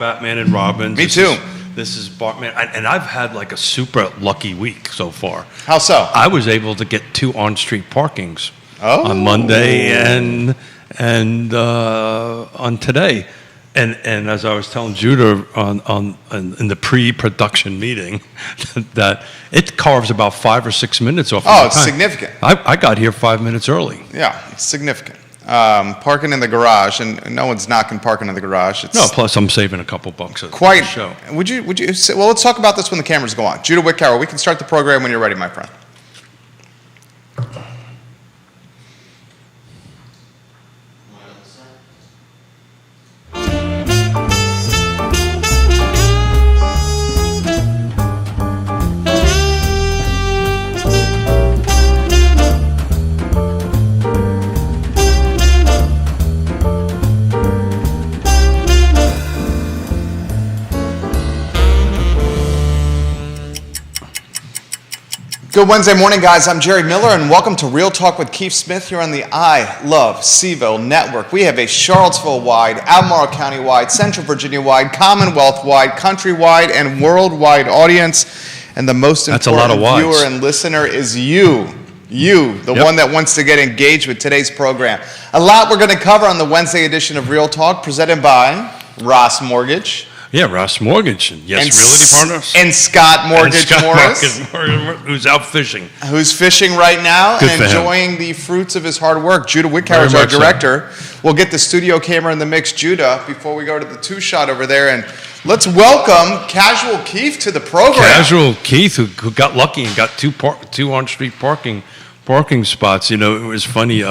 Batman and Robin. Me too. This is Batman, and I've had like a super lucky week so far. How so? I was able to get 2 on-street parkings Oh. on Monday and on today. And as I was telling Judah in the pre-production meeting, that it carves about 5 or 6 minutes off. Oh, of it's the time. significant. I got here 5 minutes early. Yeah, it's significant. Parking in the garage, and no one's knocking parking in the garage. It's No, plus I'm saving a couple bucks at quite. the show. Would you? Well, let's talk about this when the cameras go on. Judah Whitcower, we can start the program when you're ready, my friend. Good Wednesday morning, guys. I'm Jerry Miller, and welcome to Real Talk with Keith Smith here on the I Love CVille Network. We have a Charlottesville-wide, Albemarle County-wide, Central Virginia-wide, Commonwealth-wide, country-wide, and worldwide audience. And the most important viewer and listener is you, the one that wants to get engaged with today's program. A lot we're going to cover on the Wednesday edition of Real Talk, presented by Ross Mortgage. Yeah, Ross Mortgage and Realty Partners. And Scott Mortgage Morris. Who's out fishing. Who's fishing right now and enjoying the fruits of his hard work. Judah Whitcower is our director. We'll get the studio camera in the mix, Judah, before we go to the 2-shot over there. And let's welcome Casual Keith to the program. Casual Keith, who got lucky and got 2 on-street parking spots. You know, it was funny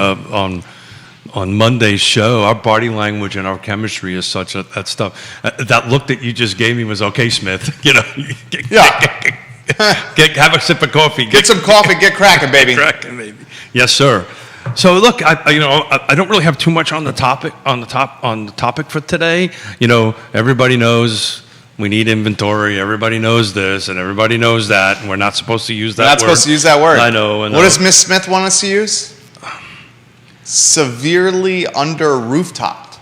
on Monday's show, our body language and our chemistry is such that stuff. That look that you just gave me was, okay, Smith. You know, have a sip of coffee. Get some coffee. Get cracking, baby. Cracking, baby. Yes, sir. So look, I don't really have too much on the topic for today. You know, everybody knows we need inventory. Everybody knows this, and everybody knows that, and we're not supposed to use that word. We're not supposed to use that word. I know. What does Miss Smith want us to use? Severely under-rooftopped.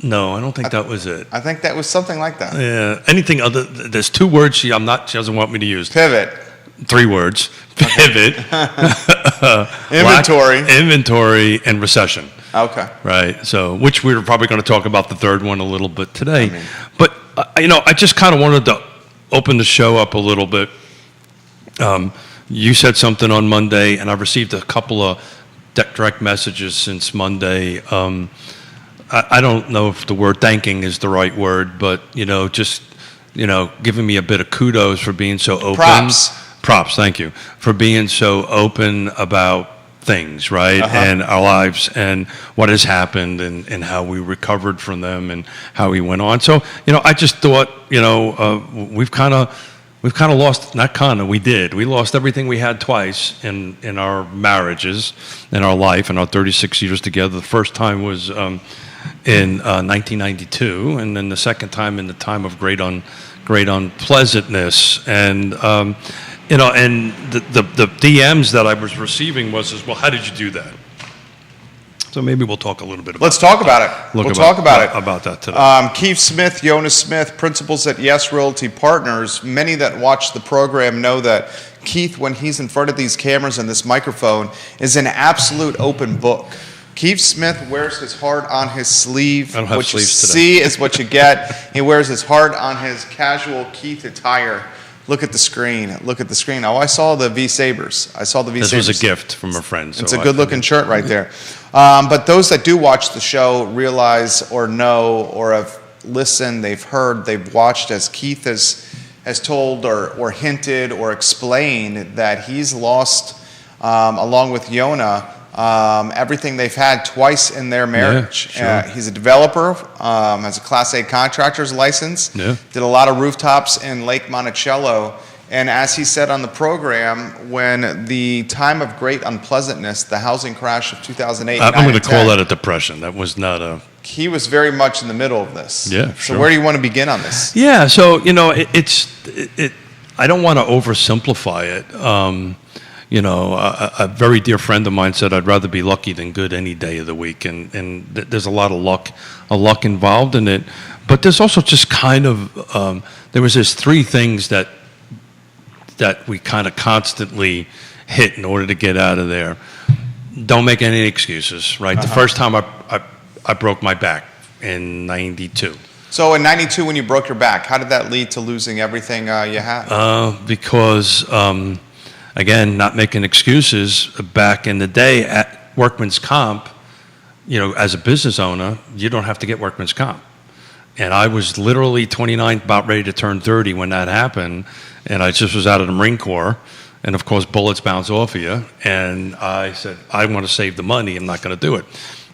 No, I don't think that was it. I think that was something like that. Yeah, anything other. There's 2 words she doesn't want me to use. Pivot. 3 words. Pivot. Inventory and recession. Okay. Right. So, which we're probably going to talk about the 3rd one a little bit today. But I just kind of wanted to open the show up a little bit. You said something on Monday, and I've received a couple of direct messages since Monday. I don't know if the word thanking is the right word, but just giving me a bit of kudos for being so open. Props, thank you, for being so open about things, right? And our lives and what has happened and how we recovered from them and how we went on. So, I just thought, we've kind of lost, we lost everything we had twice in our marriages, in our life, in our 36 years together. The first time was in 1992, and then the second time in the time of great unpleasantness. And, and the DMs that I was receiving was, well, how did you do that? So maybe we'll talk a little bit about Let's talk about it. We'll talk about that today. Keith Smith, Jonas Smith, principals at Yes Realty Partners. Many that watch the program know that Keith, when he's in front of these cameras and this microphone, is an absolute open book. Keith Smith wears his heart on his sleeve. I don't have what you sleeves today. see is what you get. He wears his heart on his casual Keith attire. Look at the screen. Oh, I saw the V-Sabres. This was a gift from a friend. It's a good-looking shirt right there. But those that do watch the show realize or know or have listened, they've heard, they've watched as Keith has told or hinted or explained that he's lost, along with Yona, everything they've had twice in their marriage. Yeah, sure. He's a developer, has a Class A contractor's license, did a lot of rooftops in Lake Monticello, and as he said on the program, when the time of great unpleasantness, the housing crash of 2008, I'm going to call that a depression. That was not a... He was very much in the middle of this. Yeah, So where do you want to begin on this? Yeah, so, I don't want to oversimplify it. A very dear friend of mine said, I'd rather be lucky than good any day of the week. And there's a lot of luck involved in it. But there's also just kind of, there was this three things that we kind of constantly hit in order to get out of there. Don't make any excuses, right? The first time I broke my back in 92. So in 92, when you broke your back, how did that lead to losing everything you had? Because, again, not making excuses, back in the day at Workman's Comp, as a business owner, you don't have to get Workman's Comp. And I was literally 29, about ready to turn 30 when that happened, and I just was out of the Marine Corps, and of course bullets bounce off of you, and I said, I want to save the money, I'm not going to do it.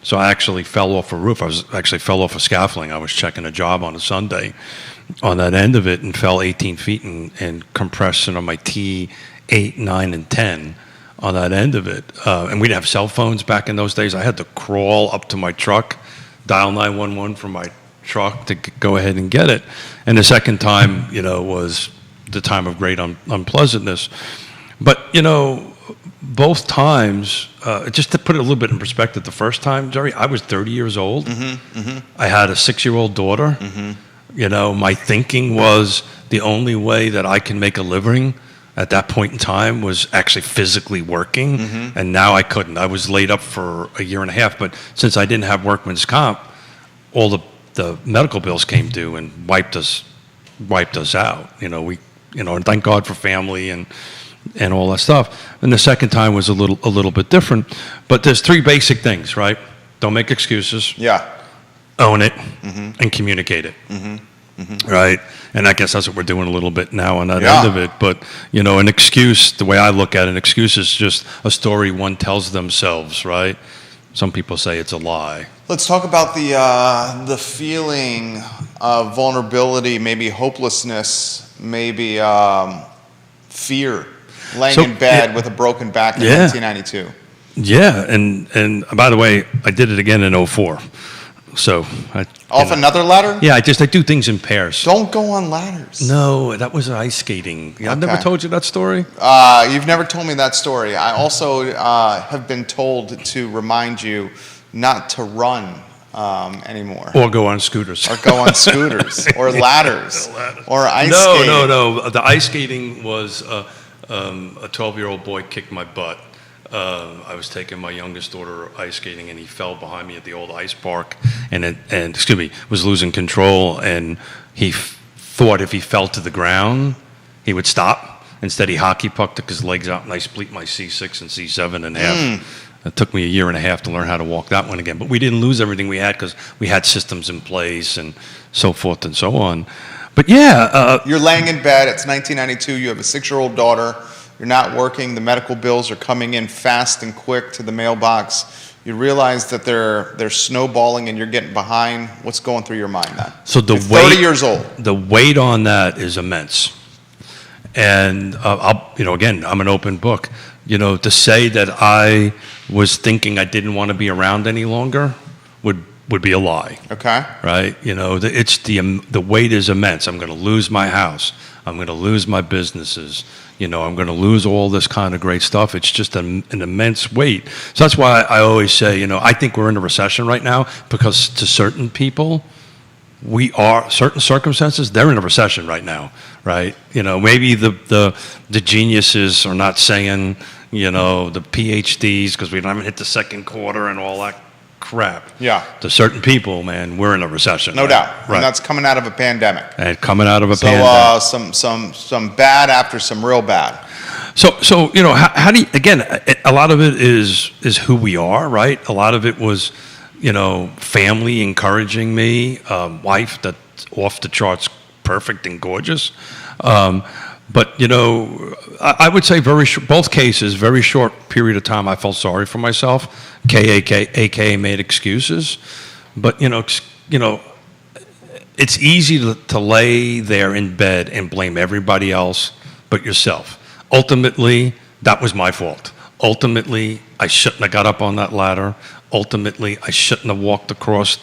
So I actually fell off a roof. Fell off a scaffolding. I was checking a job on a Sunday on that end of it and fell 18 feet and compressed on my T8, 9, and 10 on that end of it. And we didn't have cell phones back in those days. I had to crawl up to my truck, dial 911 from my truck to go ahead and get it. And the second time, was the time of great unpleasantness. But, both times, just to put it a little bit in perspective, the first time, Jerry, I was 30 years old. I had a 6-year-old daughter. My thinking was the only way that I can make a living at that point in time was actually physically working, and now I couldn't. I was laid up for a year and a half, but since I didn't have Workman's Comp, all the medical bills came due and wiped us out. And thank God for family and all that stuff. And the second time was a little bit different. But there's three basic things, right? Don't make excuses. Yeah. Own it and communicate it. Right? And I guess that's what we're doing a little bit now on that end of it. But, an excuse, the way I look at it, an excuse is just a story one tells themselves, right? Some people say it's a lie. Let's talk about the feeling of vulnerability, maybe hopelessness, maybe fear, laying in bed with a broken back in 1992. Yeah, and by the way, I did it again in 04. So another ladder? Yeah, I do things in pairs. Don't go on ladders. No, that was ice skating. I've never told you that story. You've never told me that story. I also have been told to remind you not to run anymore. Or go on scooters. Or go on scooters. Or ladders. Or ice skating. No. The ice skating was a 12-year-old boy kicked my butt. I was taking my youngest daughter ice skating, and he fell behind me at the old ice park, and was losing control, and he thought if he fell to the ground, he would stop. Instead, he hockey pucked, took his legs out, and I split my C6 and C7 in half. It took me a year and a half to learn how to walk that one again. But we didn't lose everything we had because we had systems in place and so forth and so on. But you're laying in bed. It's 1992. You have a 6-year-old daughter. You're not working. The medical bills are coming in fast and quick to the mailbox. You realize that they're snowballing and you're getting behind. What's going through your mind then? So you're 30 years old. The weight on that is immense. And again, I'm an open book. To say that I was thinking I didn't want to be around any longer would be a lie. Okay. Right? It's the weight is immense. I'm going to lose my house. I'm going to lose my businesses. I'm going to lose all this kind of great stuff. It's just an immense weight. So that's why I always say, I think we're in a recession right now because to certain people, certain circumstances, they're in a recession right now, right? Maybe the geniuses are not saying, the PhDs because we haven't hit the second quarter and all that crap. Yeah. To certain people, man, we're in a recession. No doubt. Right. And that's coming out of a pandemic. And coming out of a pandemic. So some bad after some real bad. So how do you, again, a lot of it is who we are, right? A lot of it was, family encouraging me, wife that's off the charts, perfect and gorgeous. But, I would say both cases, very short period of time, I felt sorry for myself. AKA made excuses. But, it's easy to lay there in bed and blame everybody else but yourself. Ultimately, that was my fault. Ultimately, I shouldn't have got up on that ladder. Ultimately, I shouldn't have walked across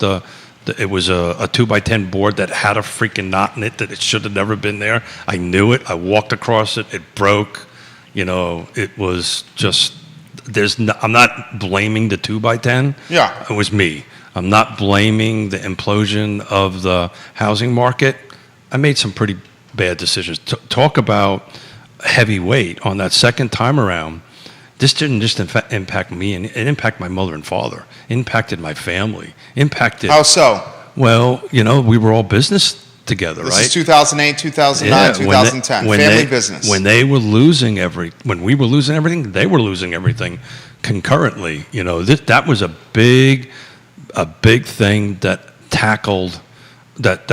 it was a 2x10 board that had a freaking knot in it that it should have never been there. I knew it. I walked across it. It broke. It was just, I'm not blaming the 2x10. Yeah. It was me. I'm not blaming the implosion of the housing market. I made some pretty bad decisions. Talk about heavy weight on that second time around. This didn't just impact me, and it impacted my mother and father, impacted my family, impacted. How so? Well, we were all business together, This right? is 2008, 2009, 2010. Family business. When we were losing everything, they were losing everything concurrently. That was a big thing that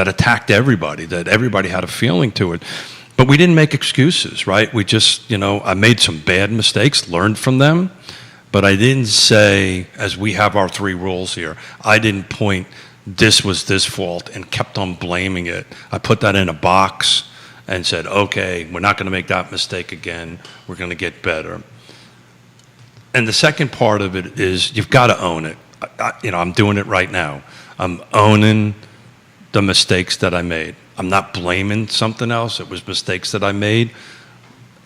attacked everybody, that everybody had a feeling to it. But we didn't make excuses, right? We just, I made some bad mistakes, learned from them, but I didn't say, as we have our 3 rules here, I didn't point, this was this fault, and kept on blaming it. I put that in a box and said, okay, we're not going to make that mistake again. We're going to get better. And the second part of it is you've got to own it. I'm doing it right now. I'm owning the mistakes that I made. I'm not blaming something else. It was mistakes that I made.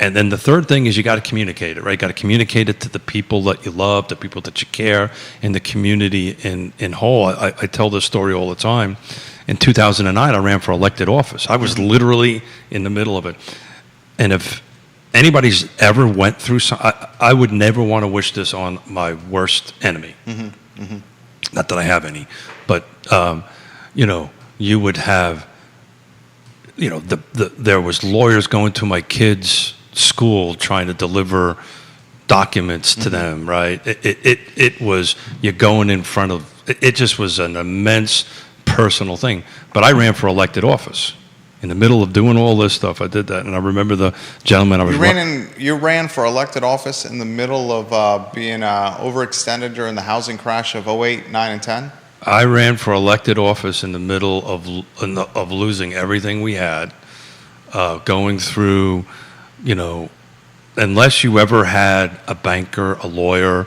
And then the third thing is you got to communicate it, right? You got to communicate it to the people that you love, the people that you care, in the community in whole. I tell this story all the time. In 2009, I ran for elected office. I was literally in the middle of it. And if anybody's ever went through I would never want to wish this on my worst enemy. Mm-hmm. Mm-hmm. Not that I have any, but you would have, there was lawyers going to my kids' school trying to deliver documents to them, right? It was, you're going in front of, it just was an immense personal thing. But I ran for elected office. In the middle of doing all this stuff, I did that. And I remember the gentleman I was... You ran for elected office in the middle of being overextended during the housing crash of 08, 9, and 10? I ran for elected office in the middle of losing everything we had, going through, unless you ever had a banker, a lawyer,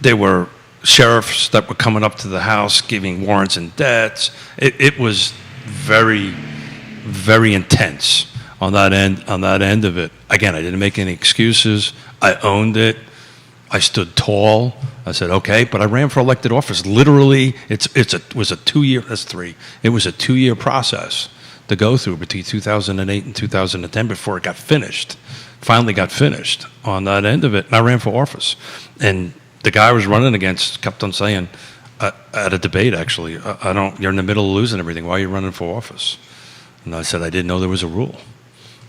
there were sheriffs that were coming up to the house giving warrants and debts. It was very, very intense on that end of it. Again, I didn't make any excuses. I owned it. I stood tall. I said, okay, but I ran for elected office. Literally, it was a 2-year, that's 3. It was a 2-year process to go through between 2008 and 2010 before it got finished. Finally got finished on that end of it. And I ran for office. And the guy I was running against kept on saying, at a debate actually, you're in the middle of losing everything. Why are you running for office? And I said, I didn't know there was a rule.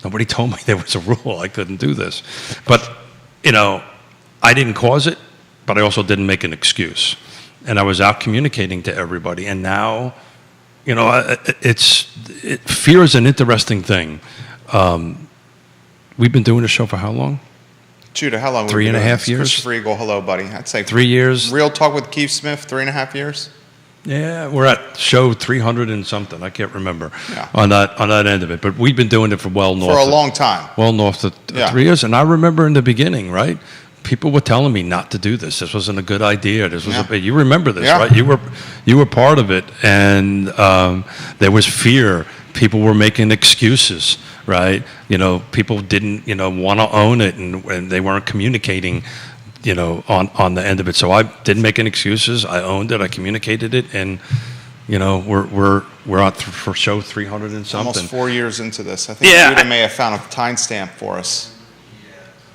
Nobody told me there was a rule. I couldn't do this. But, I didn't cause it, but I also didn't make an excuse. And I was out communicating to everybody. And now, fear is an interesting thing. We've been doing this show for how long? Judah, how long? 3.5 years. Christopher Eagle, hello, buddy. I'd say 3 years. Real Talk with Keith Smith, 3.5 years. Yeah, we're at show 300 and something. I can't remember Yeah. on that end of it. But we've been doing it for For a long time. Well north of 3 years. And I remember in the beginning, right? People were telling me not to do this. This wasn't a good idea. This was you remember this, right? You were part of it, and there was fear. People were making excuses, right? People didn't, want to own it, and they weren't communicating, on the end of it. So I didn't make any excuses. I owned it. I communicated it, and we're out for show 300 and something. Almost 4 years into this. I think Judah may have found a timestamp for us.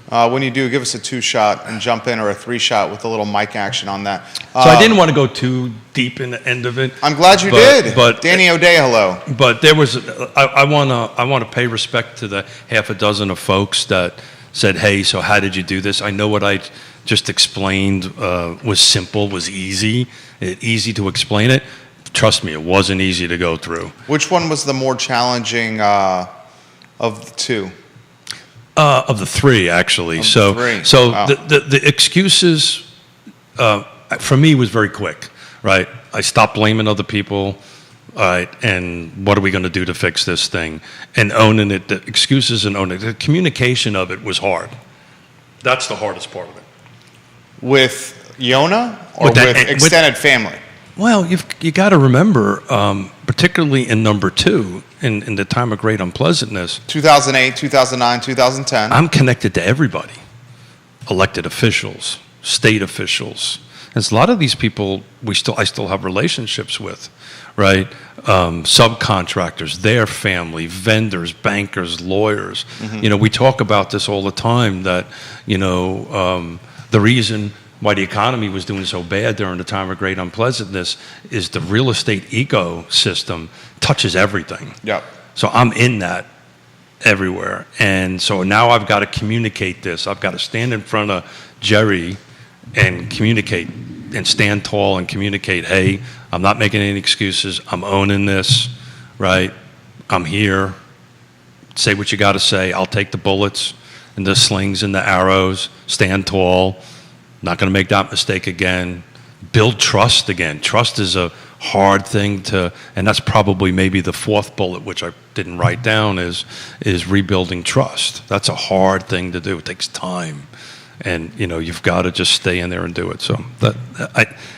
When you do, give us a 2-shot and jump in, or a 3-shot with a little mic action on that. So I didn't want to go too deep in the end of it. I'm glad you did. But Danny O'Day, hello. But there was, I want to pay respect to the half a dozen of folks that said, hey, so how did you do this? I know what I just explained was simple, was easy to explain it. Trust me, it wasn't easy to go through. Which one was the more challenging of the 2? Of the 3, actually. Of the 3. So Wow. the excuses for me was very quick, right? I stopped blaming other people, all right, and what are we going to do to fix this thing? And owning it, the excuses and owning it. The communication of it was hard. That's the hardest part of it. With Yona or with extended family? Well, you got to remember, particularly in number 2, in the time of great unpleasantness. 2008, 2009, 2010. I'm connected to everybody. Elected officials, state officials, And a lot of these people I still have relationships with, right? Subcontractors, their family, vendors, bankers, lawyers. We talk about this all the time, that, the reason why the economy was doing so bad during the time of great unpleasantness is the real estate ecosystem touches everything. Yep. So I'm in that everywhere. And so now I've got to communicate this. I've got to stand in front of Jerry and communicate and stand tall and communicate, hey, I'm not making any excuses. I'm owning this, right? I'm here. Say what you got to say. I'll take the bullets and the slings and the arrows. Stand tall. Not going to make that mistake again. Build trust again. Trust is a hard thing to, and that's probably maybe the fourth bullet, which I didn't write down, is rebuilding trust. That's a hard thing to do. It takes time, and you've got to just stay in there and do it. So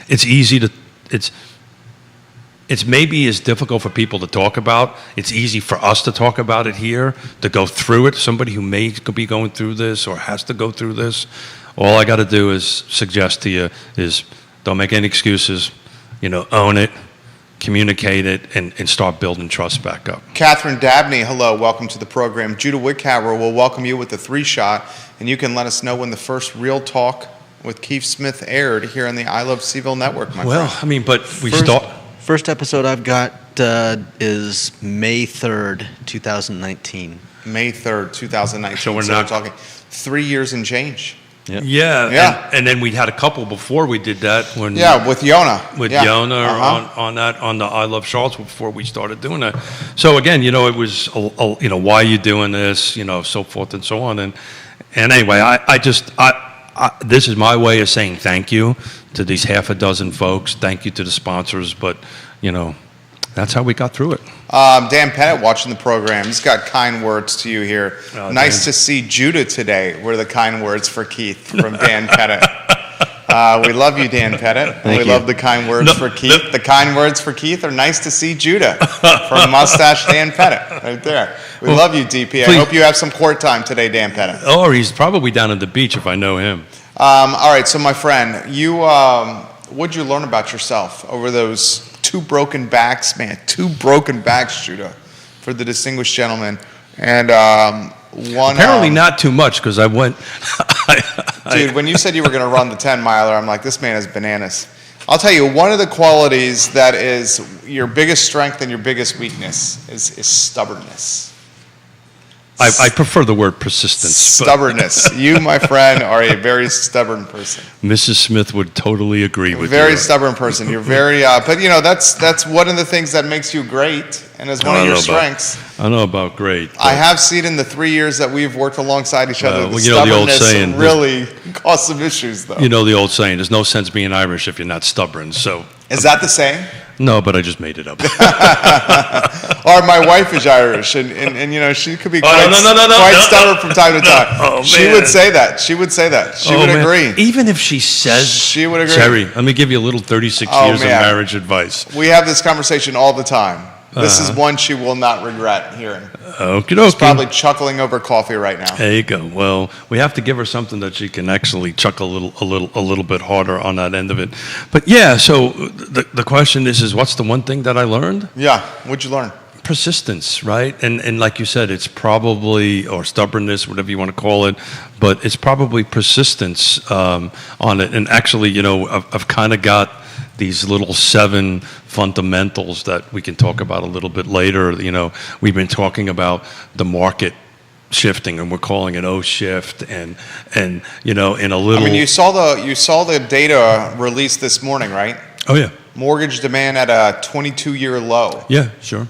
it's easy to, it's maybe as difficult for people to talk about. It's easy for us to talk about it here, to go through it. Somebody who may be going through this or has to go through this, all I got to do is suggest to you is don't make any excuses, own it, communicate it, and start building trust back up. Catherine Dabney, hello, welcome to the program. Judah Wickhauer will welcome you with the 3-shot, and you can let us know when the first Real Talk with Keith Smith aired here on the I Love CVille Network, my friend. But we start. First episode I've got is May 3rd, 2019. May 3rd, 2019. So we're not talking 3 years and change. Yep. Yeah. And then we had a couple before we did that. With Yona. With Yona on the I Love Charlottesville before we started doing that. So again, it was, why are you doing this, so forth and so on. And anyway, I this is my way of saying thank you to these half a dozen folks. Thank you to the sponsors. But, that's how we got through it. Dan Pettit watching the program. He's got kind words to you here. Nice Dan. to see Judah today, were the kind words for Keith from Dan Pettit. We love you, Dan Pettit. Thank you. Love the kind words for Keith. The kind words for Keith are nice to see Judah from Mustache Dan Pettit right there. We love you, DP. I hope you have some court time today, Dan Pettit. Oh, he's probably down at the beach if I know him. All right, so my friend, you what'd you learn about yourself over those 2 broken backs, man? 2 broken backs, Judah, for the distinguished gentleman, and one. Apparently not too much, because I went. Dude, when you said you were going to run the 10-miler, I'm like, this man is bananas. I'll tell you, one of the qualities that is your biggest strength and your biggest weakness is stubbornness. I prefer the word persistence. Stubbornness. You, my friend, are a very stubborn person. Mrs. Smith would totally agree with you. Very stubborn person. You're very, but that's one of the things that makes you great, and is one of your strengths. I know about great. I have seen in the 3 years that we've worked alongside each other, the the old stubbornness saying, really caused some issues, though. You know the old saying, there's no sense being Irish if you're not stubborn. So Is that the saying? no, but I just made it up. Or my wife is Irish, and she could be quite stubborn from time to time. Oh, she would say that. She would say that. She would agree. Even if she says, She would agree. Jerry, let me give you a little 36 years of marriage advice. We have this conversation all the time. This is one she will not regret hearing. Okie She's dokie. probably chuckling over coffee right now. There you go. Well, we have to give her something that she can actually chuckle a little bit harder on that end of it. But yeah, so the question is what's the one thing that I learned? Yeah, what'd you learn? Persistence, right? And like you said, it's probably, or stubbornness, whatever you want to call it, but it's probably persistence on it. And actually, I've kind of got these little 7 fundamentals that we can talk about a little bit later. We've been talking about the market shifting, and we're calling it O-shift, and in a little. I mean, you saw the data released this morning, right? Oh yeah. Mortgage demand at a 22-year low. Yeah, sure.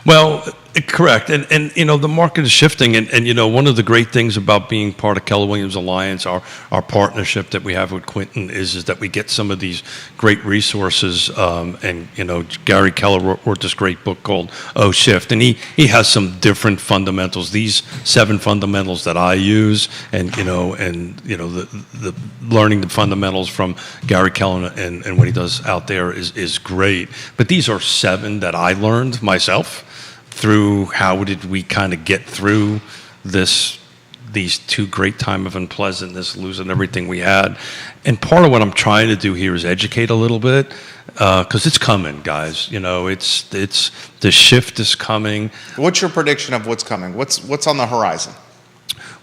Well, correct. And the market is shifting. And one of the great things about being part of Keller Williams Alliance, our partnership that we have with Quinton, is that we get some of these great resources. And Gary Keller wrote this great book called O-Shift. And he has some different fundamentals. These 7 fundamentals that I use, and the learning the fundamentals from Gary Keller and what he does out there is great. But these are 7 that I learned myself through how did we kind of get through this these two great time of unpleasantness, losing everything we had. And part of what I'm trying to do here is educate a little bit, because it's coming, guys. You know, it's the shift is coming. What's your prediction of what's coming? What's on the horizon?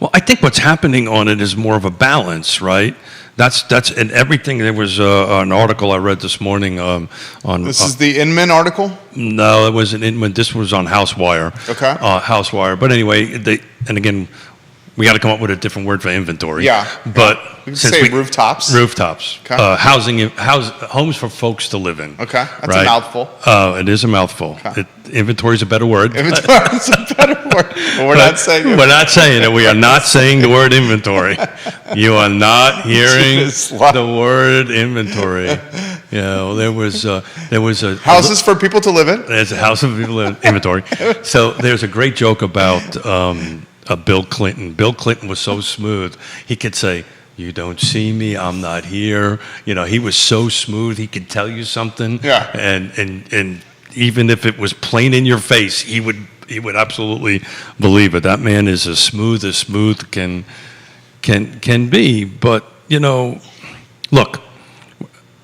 Well, I think what's happening on it is more of a balance, right? That's and everything. There was an article I read this morning on. This is the Inman article? No, it wasn't Inman. This was on Housewire. Okay. Housewire. But anyway, and again, we got to come up with a different word for inventory. Yeah. But We can say rooftops. Rooftops. Okay. Homes for folks to live in. Okay, that's right? a mouthful. It is a mouthful. Okay. Inventory is a better word. Inventory is a better word. But we're not saying it. We're not saying it. We are not saying the word inventory. You are not hearing Just love- the word inventory. You know, there was a Houses for people to live in. There's a house of people in inventory. So there's a great joke about Bill Clinton. Bill Clinton was so smooth. He could say, "You don't see me. I'm not here." You know, he was so smooth. He could tell you something. Yeah. And even if it was plain in your face, he would absolutely believe it. That man is as smooth can be. But you know, look.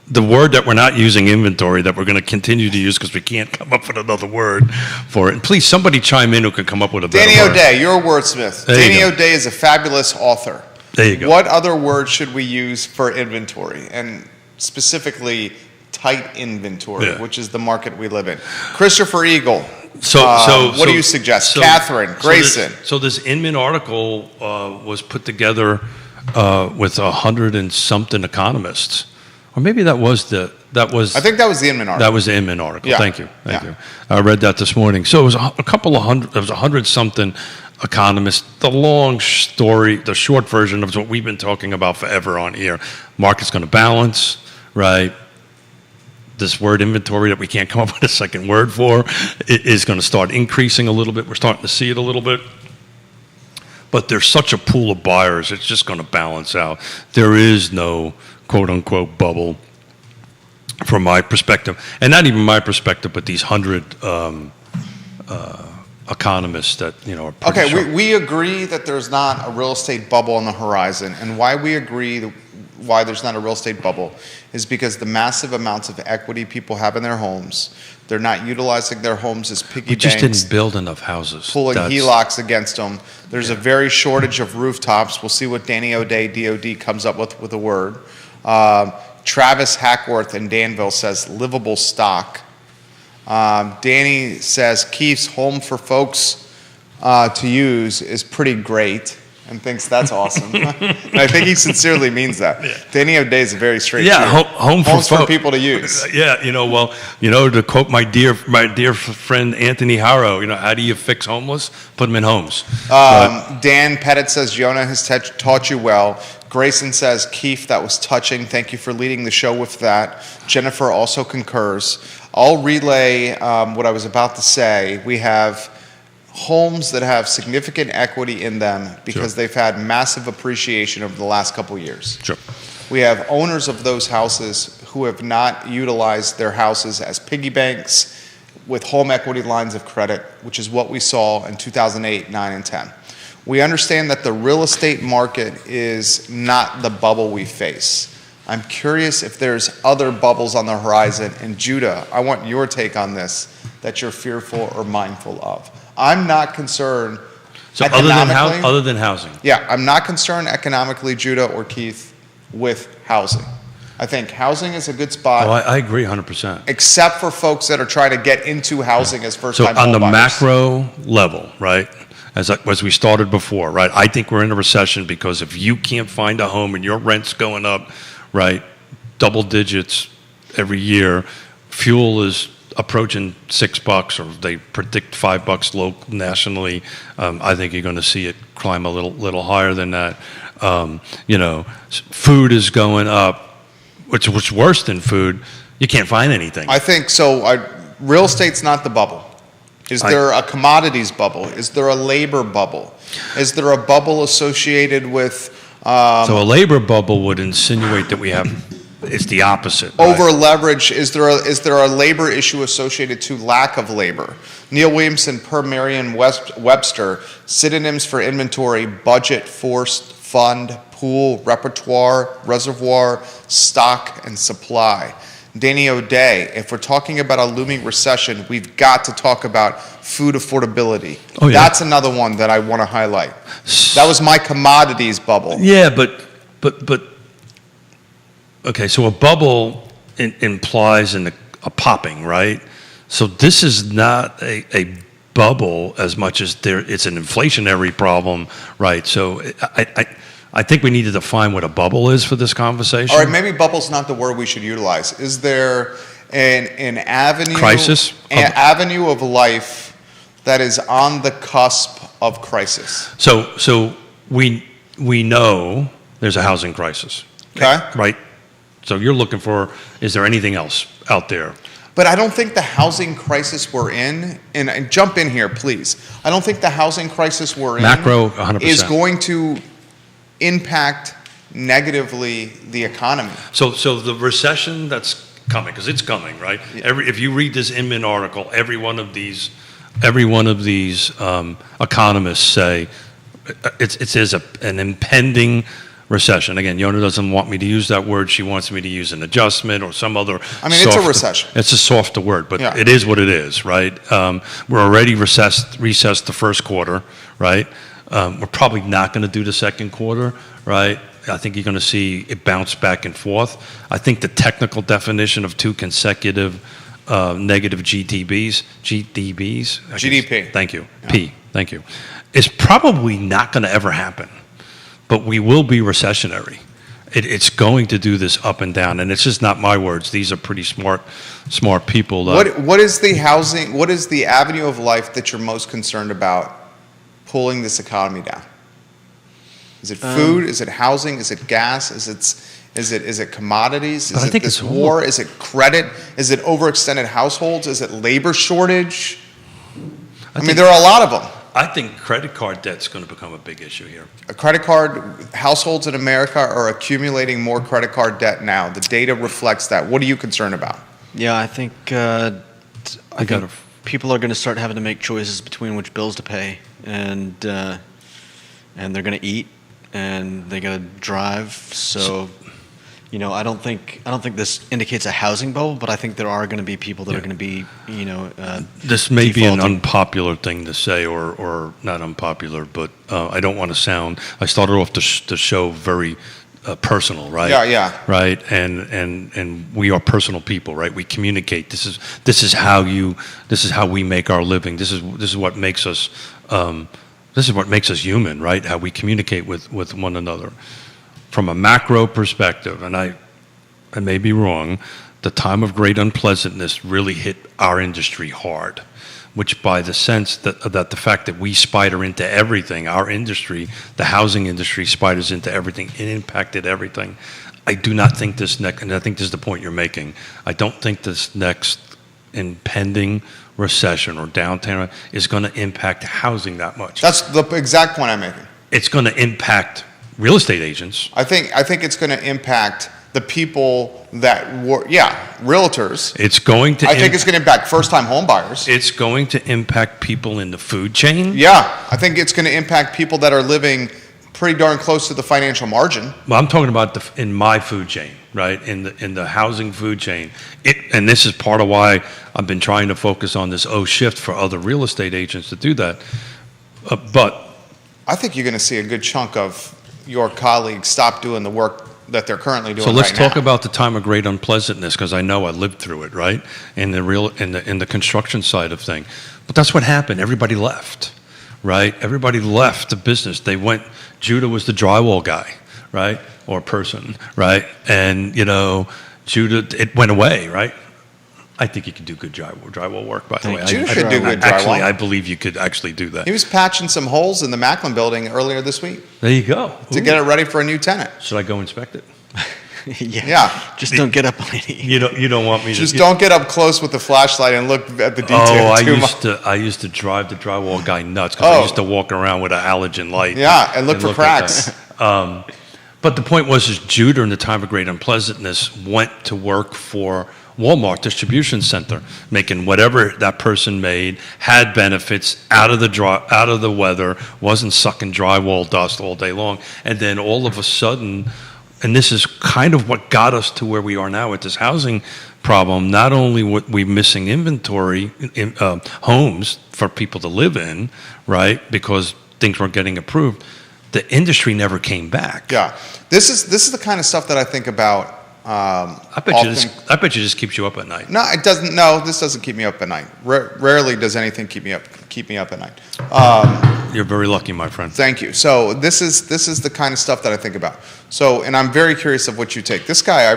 The word that we're not using, inventory, that we're going to continue to use because we can't come up with another word for it. And please, somebody chime in who can come up with a better Danny word. O'Day, you're a wordsmith. There you Danny go. O'Day is a fabulous author. There you go. What other word should we use for inventory? And specifically, tight inventory, Yeah. which is the market we live in. Christopher Eagle. What do you suggest? Catherine, Grayson. So this Inman article was put together with 100 and something economists. Or maybe that was. I think that was the Inman article. That was the Inman article. Yeah. Thank you. Thank Yeah. you. I read that this morning. So it was a couple of hundred. There was 100 something economists. The long story, the short version of what we've been talking about forever on here. Market's going to balance, right? This word inventory that we can't come up with a second word for is going to start increasing a little bit. We're starting to see it a little bit. But there's such a pool of buyers, it's just going to balance out. There is no quote-unquote bubble from my perspective. And not even my perspective, but these 100 economists that, you know, are pretty Okay, sharp. we agree that there's not a real estate bubble on the horizon. And why we agree why there's not a real estate bubble is because the massive amounts of equity people have in their homes, they're not utilizing their homes as piggy We just banks, didn't build enough houses. pulling That's- HELOCs against them. There's a very shortage of rooftops. We'll see what Danny O'Day, DOD, comes up with a word. Travis Hackworth in Danville says livable stock. Danny says Keith's home for folks to use is pretty great and thinks that's awesome. And I think he sincerely means that. Yeah. Danny O'Day is a very straight Yeah, shooter. home Homes for for folk. people to use. Yeah, to quote my dear friend Anthony Harrow, how do you fix homeless? Put them in homes. Dan Pettit says Jonah has taught you well. Grayson says, Keith, that was touching. Thank you for leading the show with that. Jennifer also concurs. I'll relay what I was about to say. We have homes that have significant equity in them because Sure. they've had massive appreciation over the last couple of years. Sure. We have owners of those houses who have not utilized their houses as piggy banks with home equity lines of credit, which is what we saw in 2008, 9, and 10. We understand that the real estate market is not the bubble we face. I'm curious if there's other bubbles on the horizon. And Judah, I want your take on this, that you're fearful or mindful of. I'm not concerned So economically. other than housing. Yeah, I'm not concerned economically, Judah or Keith, with housing. I think housing is a good spot, Oh, I agree 100%. except for folks that are trying to get into housing as So first-time on the homebuyers. macro level, right, as we started before, right, I think we're in a recession because if you can't find a home and your rent's going up, right, double digits every year, fuel is approaching $6, or they predict $5 low nationally. I think you're going to see it climb a little higher than that. Food is going up, which was worse than food. You can't find anything. I think so. Real estate's not the bubble. Is there a commodities bubble? Is there a labor bubble? Is there a bubble associated with? So a labor bubble would insinuate that we have it's the opposite. Right? Over leverage, is there a labor issue associated to lack of labor? Neil Williamson per Merriam-Webster, synonyms for inventory: budget, forced, fund, pool, repertoire, reservoir, stock, and supply. Danny O'Day, if we're talking about a looming recession, we've got to talk about food affordability. Oh, yeah. That's another one that I want to highlight. That was my commodities bubble. Yeah, but okay, so a bubble implies a popping, right? So this is not a bubble as much as it's an inflationary problem, right? So I think we need to define what a bubble is for this conversation. All right, maybe bubble's not the word we should utilize. Is there an avenue? Crisis? An avenue of life that is on the cusp of crisis? So we know there's a housing crisis. Okay. Right? So you're looking for, is there anything else out there? But I don't think the housing crisis we're in, and jump in here, please. I don't think the housing crisis we're in Macro, 100%. is going to impact negatively the economy. So the recession that's coming, because it's coming, right? If you read this Inman article, every one of these economists say it is an impending recession. Again, Yona doesn't want me to use that word. She wants me to use an adjustment or some other. I mean, it's a recession. It's a softer word, but Yeah. it is what it is, right? We're already recessed the first quarter, right? We're probably not going to do the second quarter, right? I think you're going to see it bounce back and forth. I think the technical definition of 2 consecutive negative GDBs, GDP. Thank you. P. Thank you. Is probably not going to ever happen, but we will be recessionary. It's going to do this up and down, and it's just not my words. These are pretty smart people. What is the housing? What is the avenue of life that you're most concerned about pulling this economy down? Is it food? Is it housing? Is it gas? Is it commodities? Is I it think this it's war? Is it credit? Is it overextended households? Is it labor shortage? I mean, there are a lot of them. I think credit card debt's going to become a big issue here. A credit card, households in America are accumulating more credit card debt now. The data reflects that. What are you concerned about? Yeah, I think people are going to start having to make choices between which bills to pay, and they're going to eat, and they got to drive. So, I don't think this indicates a housing bubble, but I think there are going to be people that are going to be, This may be an defaulting. unpopular thing to say, or not unpopular, but I don't want to sound. I started off the show very personal, right? Yeah. Right, and we are personal people, right? We communicate. This is how we make our living. This is what makes us. This is what makes us human, right? How we communicate with one another. From a macro perspective, and I may be wrong, the time of great unpleasantness really hit our industry hard, which by the sense that the fact that we spider into everything, our industry, the housing industry spiders into everything, it impacted everything. I do not think and I think this is the point you're making, I don't think this next impending recession or downturn is going to impact housing that much. That's the exact point I'm making. It's going to impact real estate agents. I think it's going to impact the people that were, realtors. It's going to. I think it's going to impact first-time home buyers. It's going to impact people in the food chain. Yeah, I think it's going to impact people that are living pretty darn close to the financial margin. Well, I'm talking about in my food chain, right? In the housing food chain. And this is part of why I've been trying to focus on this shift for other real estate agents to do that. But I think you're going to see a good chunk of your colleagues stop doing the work that they're currently doing. So let's right talk now. about the time of great unpleasantness, because I know I lived through it, right? In the construction side of thing. But that's what happened. Everybody left, right? Everybody left the business. They went. Judah was the drywall guy, right, or person, right? And Judah, it went away, right? I think you could do good drywall work, by the way. Judah could do good Actually, drywall. I believe you could actually do that. He was patching some holes in the Macklin building earlier this week There you go. to get it ready for a new tenant. Should I go inspect it? Yeah. Just don't get up on any. You don't want me to. Just don't get up close with the flashlight and look at the detail too much. I used to drive the drywall guy nuts because I used to walk around with a halogen light. Yeah, and look for at cracks. that. But the point was, is Judah in the time of great unpleasantness went to work for Walmart distribution center, making whatever that person made, had benefits, out of the weather, wasn't sucking drywall dust all day long, and then all of a sudden, and this is kind of what got us to where we are now with this housing problem. Not only were we missing inventory, homes for people to live in, right, because things weren't getting approved, the industry never came back. Yeah, this is the kind of stuff that I think about. I bet you this keeps you up at night. No, it doesn't. No, this doesn't keep me up at night. Rarely does anything keep me up at night. You're very lucky, my friend. Thank you. So this is the kind of stuff that I think about. So, and I'm very curious of what you take. This guy,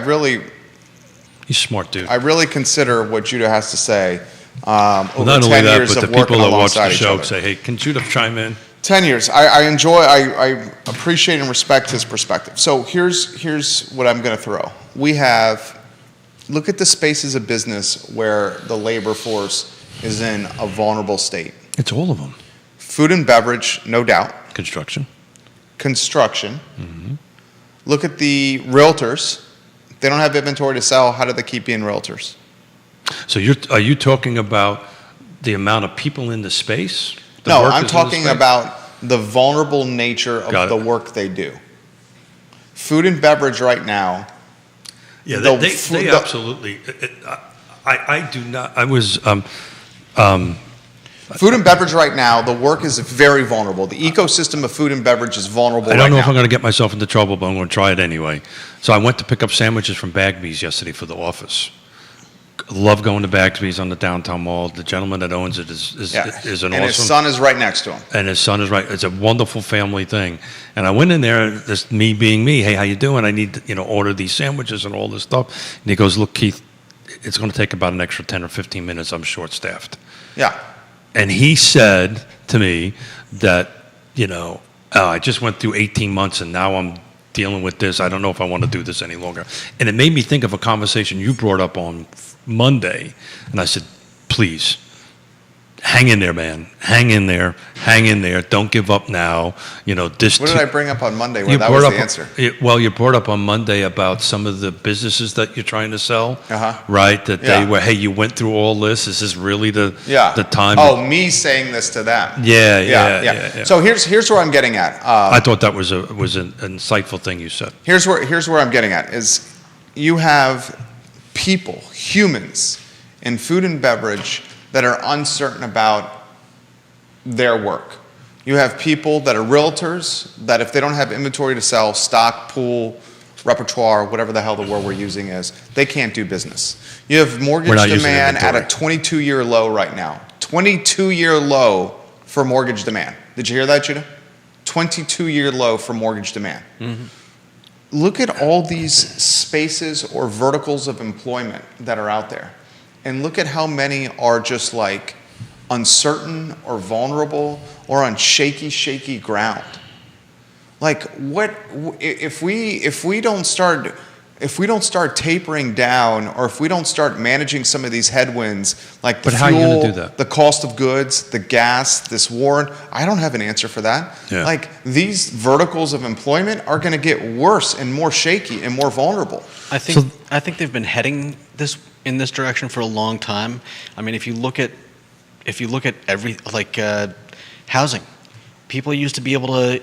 He's a smart dude. I really consider what Judah has to say. Well, Over not 10 only that, years but of the people working that watch the alongside each show other. say, "Hey, can Judah chime in?" 10 years. I appreciate and respect his perspective. So here's what I'm going to throw. Look at the spaces of business where the labor force is in a vulnerable state. It's all of them. Food and beverage, no doubt. Construction. Construction. Look at the realtors. If they don't have inventory to sell, how do they keep being realtors? So are you talking about the amount of people in the space? The No, workers I'm in the talking space? about the vulnerable nature of Got the it. work they do. Food and beverage right now. Yeah, the they food- the- absolutely. I do not. I was. Food and beverage right now, the work is very vulnerable. The ecosystem of food and beverage is vulnerable I right don't know if now. I'm going to get myself into trouble, but I'm going to try it anyway. So I went to pick up sandwiches from Bagby's yesterday for the office. Love going to Bagby's on the downtown mall. The gentleman that owns it is Yeah. an And awesome. his son is right next to him. And his son is right. It's a wonderful family thing. And I went in there, this me being me. Hey, how you doing? I need to, order these sandwiches and all this stuff. And he goes, look, Keith, it's going to take about an extra 10 or 15 minutes. I'm short-staffed. Yeah. And he said to me that, I just went through 18 months and now I'm dealing with this. I don't know if I want to do this any longer. And it made me think of a conversation you brought up on Monday. And I said, please, hang in there, man. Hang in there. Hang in there. Don't give up now. What did I bring up on Monday where you that brought was up, the answer? you brought up on Monday about some of the businesses that you're trying to sell, Uh-huh. right? That Yeah. they were, hey, you went through all this. Is this really the time? Oh, me saying this to them. Yeah. So here's where I'm getting at. I thought that was an insightful thing you said. Here's where I'm getting at is you have people, humans, in food and beverage that are uncertain about their work. You have people that are realtors that if they don't have inventory to sell, stock, pool, repertoire, whatever the hell the word we're using is, they can't do business. You have mortgage We're not using demand at a inventory. 22-year low right now. 22-year low for mortgage demand. Did you hear that, Judah? 22-year low for mortgage demand. Look at all these spaces or verticals of employment that are out there. And look at how many are just like uncertain or vulnerable or on shaky ground. Like what if we don't start tapering down, or if we don't start managing some of these headwinds, like the But how are you fuel, gonna do that? the cost of goods, the gas, this war, I don't have an answer for that. Yeah. Like these verticals of employment are going to get worse and more shaky and more vulnerable. I think they've been heading in this direction for a long time. I mean, if you look at housing, people used to be able to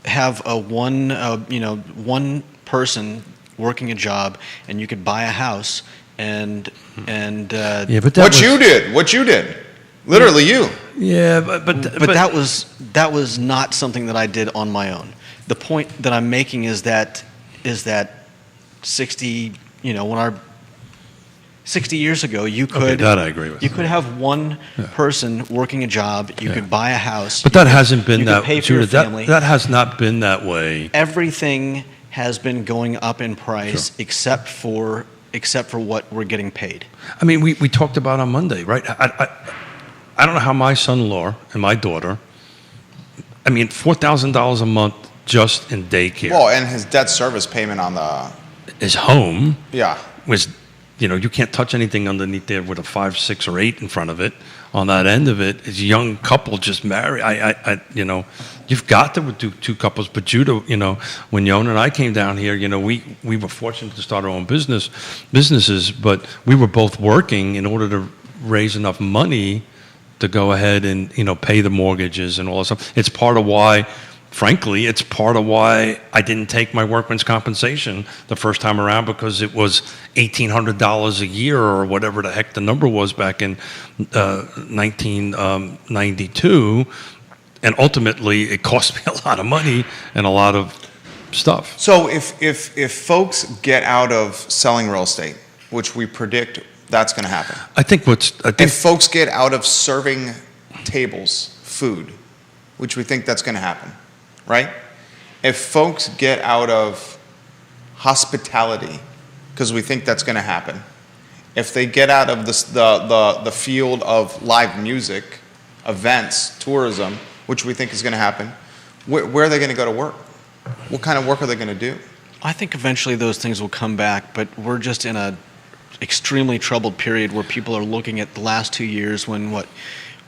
have one person working a job, and you could buy a house and Yeah, but What you did, literally you. Yeah, but that was not something that I did on my own. The point that I'm making is that 60 years ago you could that I agree with. you could have one person working a job, you could buy a house, But you that could- hasn't been you could that. pay for your Judah, family. that has not been that way. Everything has been going up in price except for what we're getting paid. I mean, we talked about on Monday, right? I don't know how my son-in-law and my daughter. I mean, $4,000 a month just in daycare. Well, and his debt service payment on the His home yeah. was, you can't touch anything underneath there with a 5, 6, or 8 in front of it on that end of it. As a young couple just married, you know, you've got to do two couples. But Judah, you know, when Yona and I came down here, you know, we were fortunate to start our own businesses, but we were both working in order to raise enough money to go ahead and, you know, pay the mortgages and all that stuff. It's part of why, frankly, it's part of why I didn't take my workman's compensation the first time around, because it was $1,800 a year or whatever the heck the number was back in 1992. And ultimately, it cost me a lot of money and a lot of stuff. So if folks get out of selling real estate, which we predict that's going to happen. If folks get out of serving tables, food, which we think that's going to happen, right? If folks get out of hospitality, because we think that's going to happen. If they get out of the field of live music, events, tourism, which we think is going to happen, where are they going to go to work? What kind of work are they going to do? I think eventually those things will come back, but we're just in a extremely troubled period where people are looking at the last 2 years when what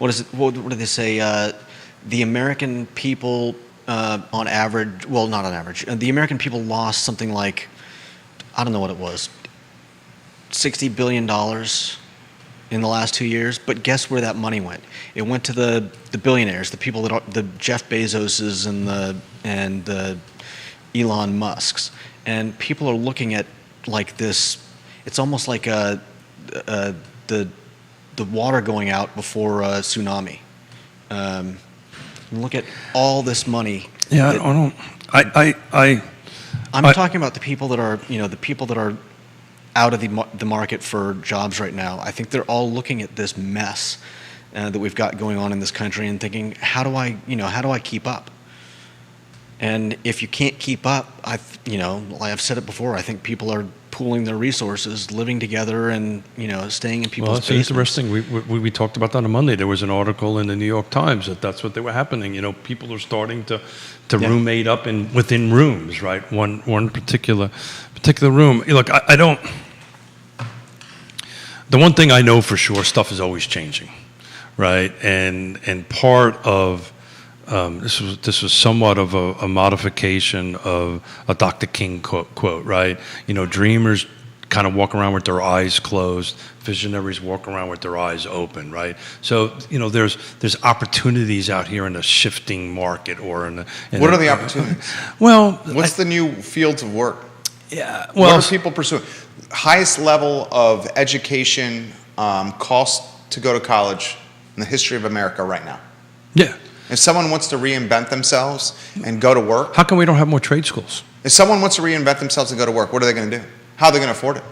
do they say? The American people on average, well, not on average, the American people lost something like, I don't know what it was, $60 billion in the last 2 years. But guess where that money went? It went to the billionaires, the people that are the Jeff Bezoses and the Elon Musks. And people are looking at like this. It's almost like the water going out before a tsunami. Look at all this money. Yeah, I'm talking about the people that are, you know, the people that are out of the market for jobs right now. I think they're all looking at this mess that we've got going on in this country and thinking, how do I keep up? And if you can't keep up, like I've said it before, I think people are pooling their resources, living together, and, you know, staying in people's basements. Well, that's interesting. We talked about that on Monday. There was an article in the New York Times that's what they were happening. You know, people are starting to roommate up within rooms, right? One particular room. Look, I don't. The one thing I know for sure, stuff is always changing, right? And part of this was somewhat of a modification of a Dr. King quote, right? You know, dreamers kind of walk around with their eyes closed. Visionaries walk around with their eyes open, right? So, you know, there's opportunities out here in a shifting market or what are the opportunities? Well, what's the new fields of work? Yeah, well, what are people pursuing? Highest level of education cost to go to college in the history of America right now. Yeah. If someone wants to reinvent themselves and go to work. How come we don't have more trade schools? If someone wants to reinvent themselves and go to work, what are they going to do? How are they going to afford it?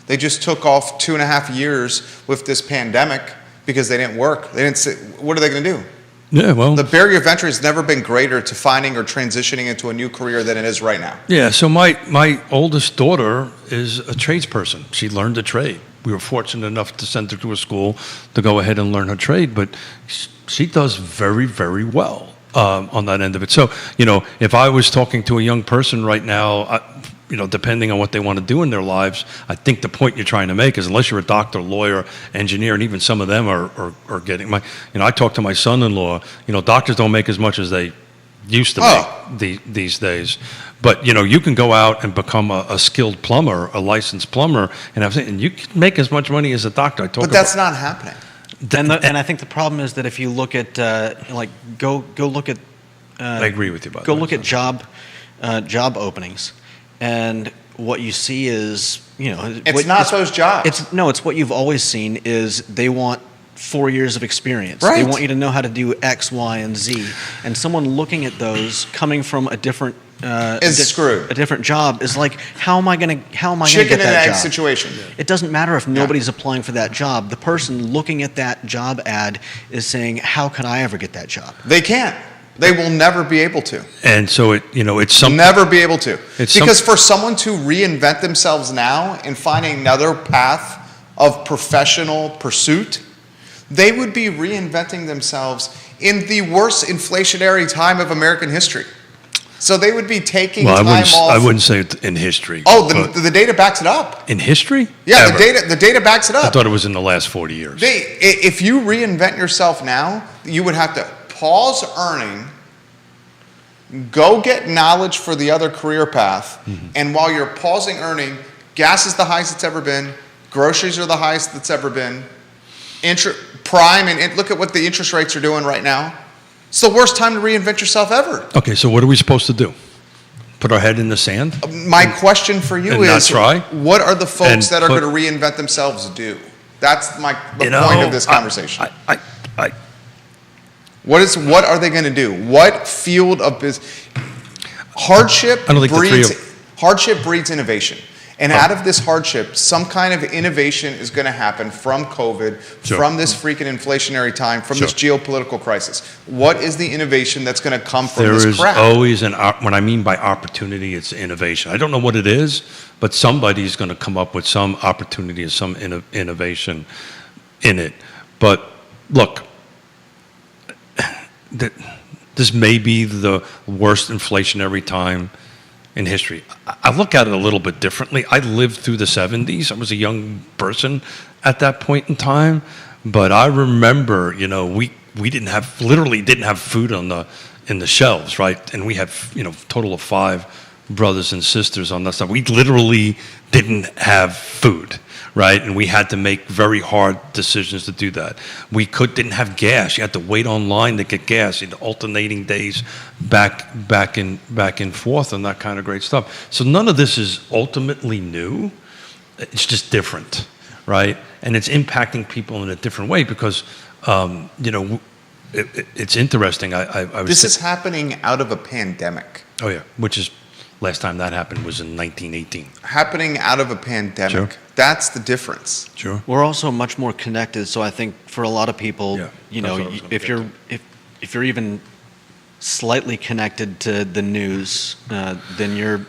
They just took off 2.5 years with this pandemic because they didn't work. What are they going to do? Yeah, well, the barrier of entry has never been greater to finding or transitioning into a new career than it is right now. Yeah, so my oldest daughter is a tradesperson. She learned a trade. We were fortunate enough to send her to a school to go ahead and learn her trade, but she does very, very well on that end of it. So, you know, if I was talking to a young person right now, you know, depending on what they want to do in their lives, I think the point you're trying to make is unless you're a doctor, lawyer, engineer, and even some of them are getting I talk to my son-in-law, you know, doctors don't make as much as they used to make these days. But, you know, you can go out and become a skilled plumber, a licensed plumber, and you can make as much money as a doctor. But that's not happening. And I think the problem is that if you look at, go look at... I agree with you about that. Go look at job openings. And what you see is, you know... It's not those jobs. It's what you've always seen is they want 4 years of experience. Right. They want you to know how to do X, Y, and Z. And someone looking at those coming from a different... screwed. A different job is like, how am I going to get that job? Chicken and egg situation. Yeah. It doesn't matter if nobody's applying for that job. The person looking at that job ad is saying, how can I ever get that job? They can't. They will never be able to. And so it's something. Never be able to. Because for someone to reinvent themselves now and find another path of professional pursuit, they would be reinventing themselves in the worst inflationary time of American history. So they would be taking Well, time off. I wouldn't say it in history. Oh, but the data backs it up. in history? Yeah, Ever. the data backs it I up. thought it was in the last 40 years. If you reinvent yourself now, you would have to pause earning, go get knowledge for the other career path, and while you're pausing earning, gas is the highest it's ever been, groceries are the highest it's ever been, prime, and look at what the interest rates are doing right now. It's the worst time to reinvent yourself ever. Okay, so what are we supposed to do? Put our head in the sand? My question for you and not is, try? what are the folks And that are put- going to reinvent themselves do? That's the You point know, of this conversation. I What are they going to do? What field of business? Hardship I don't think the three hardship breeds innovation. And out of this hardship, some kind of innovation is going to happen from COVID, Sure. from this freaking inflationary time, from this Sure. geopolitical crisis. What is the innovation that's going to come from There this is crap? always when I mean by opportunity, it's innovation. I don't know what it is, but somebody's going to come up with some opportunity or some innovation in it. But look, this may be the worst inflationary time in history. I look at it a little bit differently. I lived through the 70s. I was a young person at that point in time, but I remember, we literally didn't have food in the shelves, right? And we had, total of 5 brothers and sisters on that side. We literally didn't have food, right? And we had to make very hard decisions to do that. We didn't have gas. You had to wait online to get gas. You had alternating days back and forth and that kind of great stuff. So none of this is ultimately new. It's just different, right? And it's impacting people in a different way because, it's interesting. I was This is happening out of a pandemic. Oh yeah, which is last time that happened was in 1918. Happening out of a pandemic. Sure. That's the difference. Sure. We're also much more connected, so I think for a lot of people, Yeah, that's what I was gonna if get you're if you're even slightly connected to the news, then you're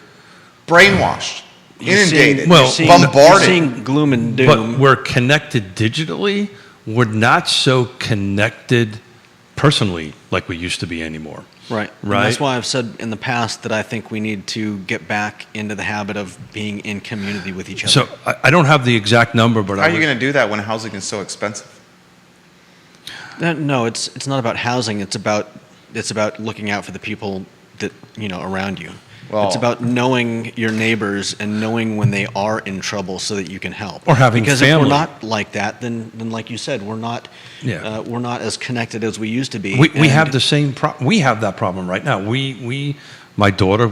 Brainwashed, inundated, Well, bombarded. You're seeing gloom and doom. But we're connected digitally. We're not so connected personally like we used to be anymore. Right. And Right. that's why I've said in the past that I think we need to get back into the habit of being in community with each other. So I don't have the exact number, but How are you going to do that when housing is so expensive? No, it's not about housing. It's about looking out for the people that around you. Well- It's about knowing your neighbors and knowing when they are in trouble so that you can help. Or having because family. if we're not like that, then like you said, we're not as connected as we used to be. we have And- the same we have that problem right now. My daughter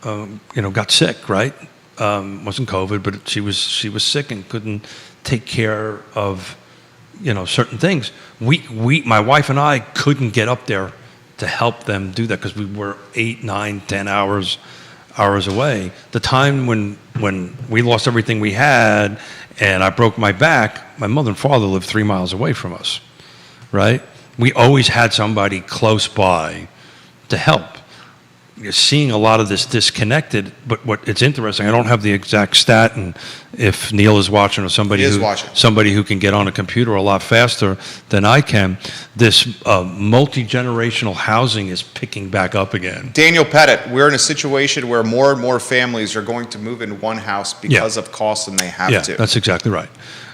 got sick, right? Wasn't COVID, but she was sick and couldn't take care of certain things. My wife and I couldn't get up there to help them do that because we were 8, 9, 10 hours away. The time when we lost everything we had and I broke my back, my mother and father lived 3 miles away from us, right? We always had somebody close by to help. You're seeing a lot of this disconnected, but it's interesting. I don't have the exact stat, and if Neil is watching or somebody He is watching. somebody who can get on a computer a lot faster than I can, this multi-generational housing is picking back up again. Daniel Pettit, we're in a situation where more and more families are going to move in one house because of costs and they have Yeah, to. that's exactly right.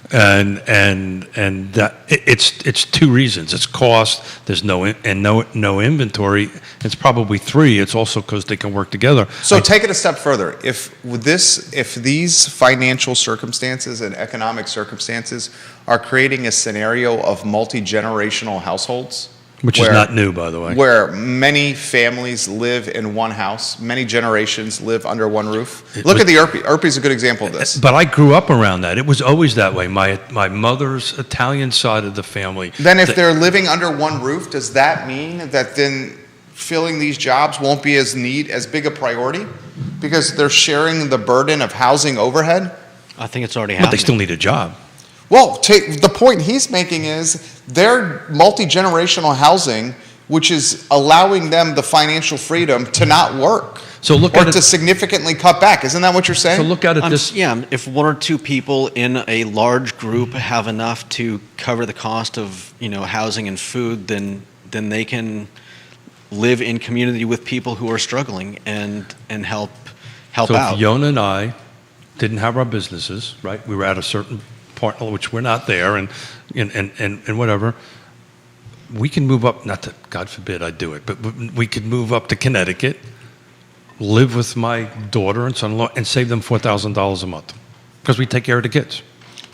And that it's 2 reasons. It's cost. There's no inventory. It's probably 3. It's also because they can work together. So take it a step further. If these financial circumstances and economic circumstances are creating a scenario of multi-generational households, Which is not new, by the way. where many families live in one house, many generations live under one roof. Look at the Irpy. Irpy's a good example of this. But I grew up around that. It was always that way. My mother's Italian side of the family. Then if they're living under one roof, does that mean that then filling these jobs won't be as big a priority? Because they're sharing the burden of housing overhead? I think it's already But happening. they still need a job. Well, the point he's making is they're multi-generational housing, which is allowing them the financial freedom to not work So look or at to it. significantly cut back. Isn't that what you're saying? So look at it this. If 1 or 2 people in a large group have enough to cover the cost of housing and food, then they can live in community with people who are struggling and help So out. if Yona and I didn't have our businesses, right, we were at a certain point, which we're not there, and whatever, we can move up, not that, God forbid I do it, but we could move up to Connecticut, live with my daughter and son-in-law, and save them $4,000 a month, because we take care of the kids.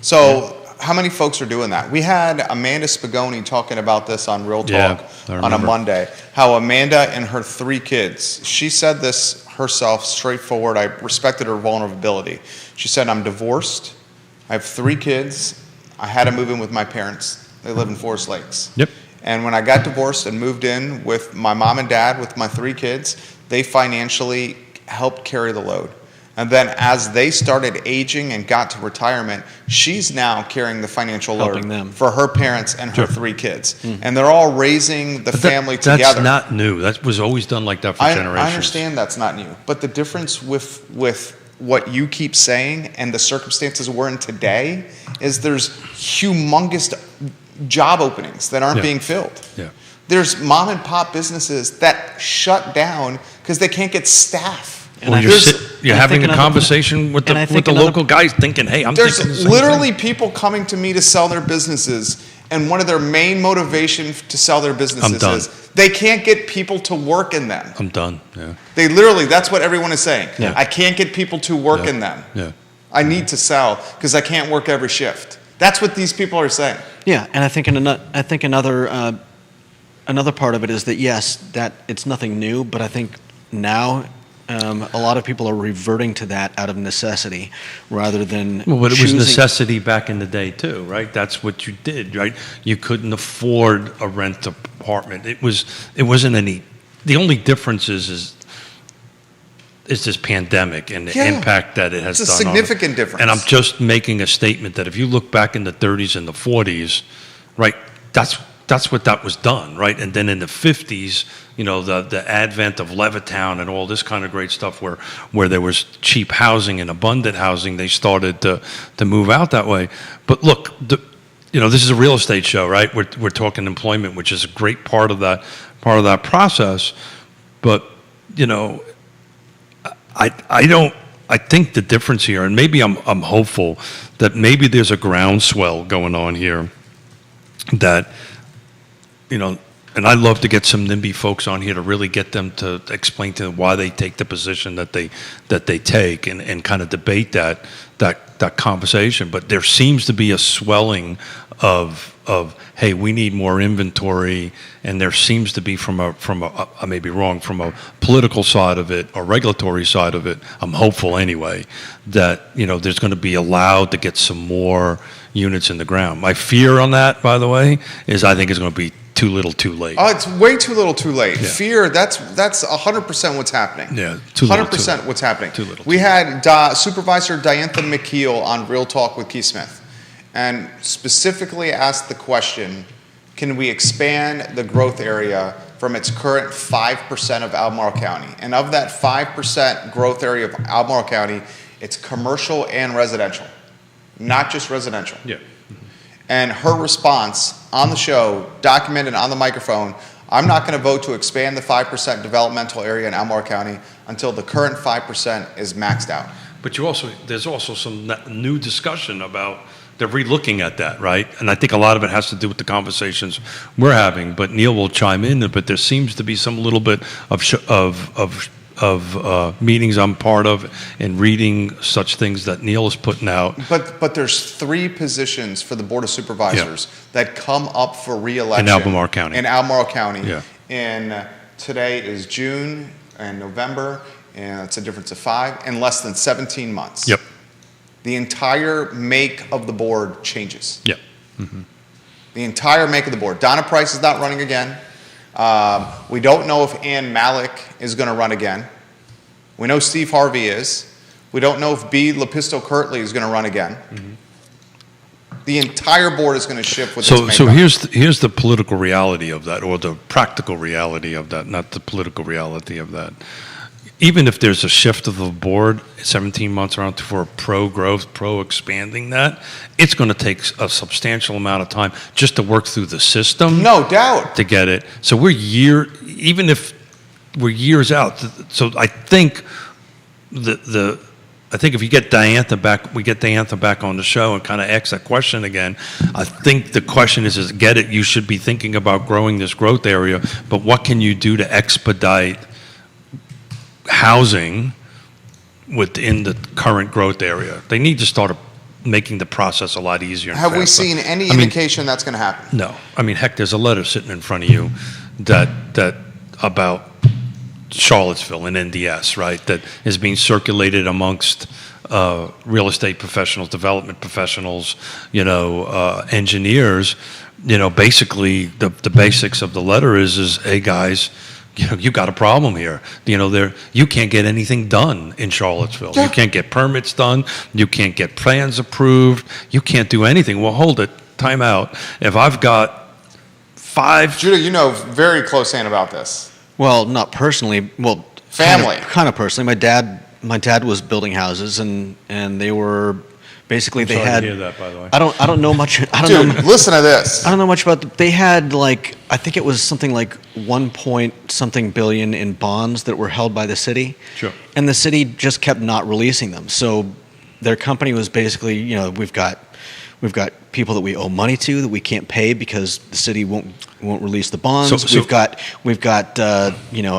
So how many folks are doing that? We had Amanda Spagoni talking about this on Real Yeah, Talk I on a remember. Monday, how Amanda and her 3 kids, she said this herself straightforward. I respected her vulnerability. She said, I'm divorced. I have 3 kids. I had to move in with my parents. They live in Forest Lakes. Yep. And when I got divorced and moved in with my mom and dad, with my 3 kids, they financially helped carry the load. And then as they started aging and got to retirement, she's now carrying the financial load Helping them. for her parents and her Sure. 3 kids. And they're all raising the family That's together. not new. That was always done like that for generations. I understand that's not new. But the difference with what you keep saying and the circumstances we're in today is there's humongous job openings that aren't Yeah. being filled. Yeah. There's mom and pop businesses that shut down because they can't get staff. And Well, I- you're There's- you're and I having think a another- conversation with and I the think with the another- local guys, thinking, "Hey, I'm There's thinking the same literally thing." people coming to me to sell their businesses, and one of their main motivation to sell their businesses done. is they can't get people to work in them. I'm done. Yeah. They literally, that's what everyone is saying. Yeah. I can't get people to work Yeah. in them. Yeah. I need to sell because I can't work every shift. That's what these people are saying. Yeah, and I think another part of it is that yes, that it's nothing new, but I think now a lot of people are reverting to that out of necessity rather than Well, but it was choosing- necessity back in the day too, right? That's what you did, right? You couldn't afford a rent apartment. It wasn't any. The only difference is this pandemic and the Yeah. impact that it has It's a done on it. significant difference. And I'm just making a statement that if you look back in the 30s and the 40s, right, that's what that was done, right? And then in the 50s, the advent of Levittown and all this kind of great stuff where there was cheap housing and abundant housing, they started to move out that way. But look, this is a real estate show, right? We're talking employment, which is a great part of that process. But, I think the difference here, and maybe I'm hopeful that maybe there's a groundswell going on here that, and I'd love to get some NIMBY folks on here to really get them to explain to them why they take the position that they take and kind of debate that conversation. But there seems to be a swelling of hey, we need more inventory, and there seems to be from a I may be wrong, from a political side of it or regulatory side of it, I'm hopeful anyway, that there's going to be allowed to get some more units in the ground. My fear on that, by the way, is I think it's going to be too little too late. Oh, it's way too little too late. Yeah. Fear, that's 100% what's happening. Yeah, too little, 100% what's happening. Too little, We too had Supervisor Diantha McKeel on Real Talk with Keith Smith and specifically asked the question, can we expand the growth area from its current 5% of Albemarle County? And of that 5% growth area of Albemarle County, it's commercial and residential, not just residential. Yeah. And her response on the show, documented on the microphone, I'm not going to vote to expand the 5% developmental area in Albemarle County until the current 5% is maxed out. But there's also some new discussion about they're re-looking at that, right? And I think a lot of it has to do with the conversations we're having. But Neil will chime in. But there seems to be some little bit of meetings I'm part of and reading such things that Neil is putting out. But there's 3 positions for the Board of Supervisors that come up for re-election. In Albemarle County. In Albemarle County. Yeah. In today is June and November, and it's a difference of 5 in less than 17 months. Yep. The entire make of the board changes. Yep. The entire make of the board. Donna Price is not running again. We don't know if Ann Malik is going to run again. We know Steve Harvey is. We don't know if B. Lepisto Kirtley is going to run again. The entire board is going to shift with this makeup. So here's the political reality of that, or the practical reality of that, not the political reality of that. even if there's a shift of the board 17 months around for pro-growth, pro-expanding that, it's going to take a substantial amount of time just to work through the system. No doubt. To get it. So even if we're years out. So I think I think if you get Diantha back, we get Diantha back on the show and kind of ask that question again. I think the question is get it, you should be thinking about growing this growth area, but what can you do to expedite housing within the current growth area? They need to start making the process a lot easier. And Have we faster. seen any indication that's going to happen? No. I mean, heck, there's a letter sitting in front of you that about Charlottesville and NDS, right, that is being circulated amongst real estate professionals, development professionals, engineers. Basically the basics of the letter is, hey guys, you got a problem here. You can't get anything done in Charlottesville. Yeah. You can't get permits done. You can't get plans approved. You can't do anything. Well, hold it. Time out. If I've got 5... Judah, you know very close hand about this. Well, not personally. Well, Family. Kind of personally. My dad was building houses, and they were basically they Sorry had. to hear that, by the way. I don't know much. Dude, listen to this. I don't know much about. They had I think it was something like 1 point something billion in bonds that were held by the city. Sure. And the city just kept not releasing them. So their company was basically, we've got people that we owe money to that we can't pay because the city won't release the bonds. So- we've got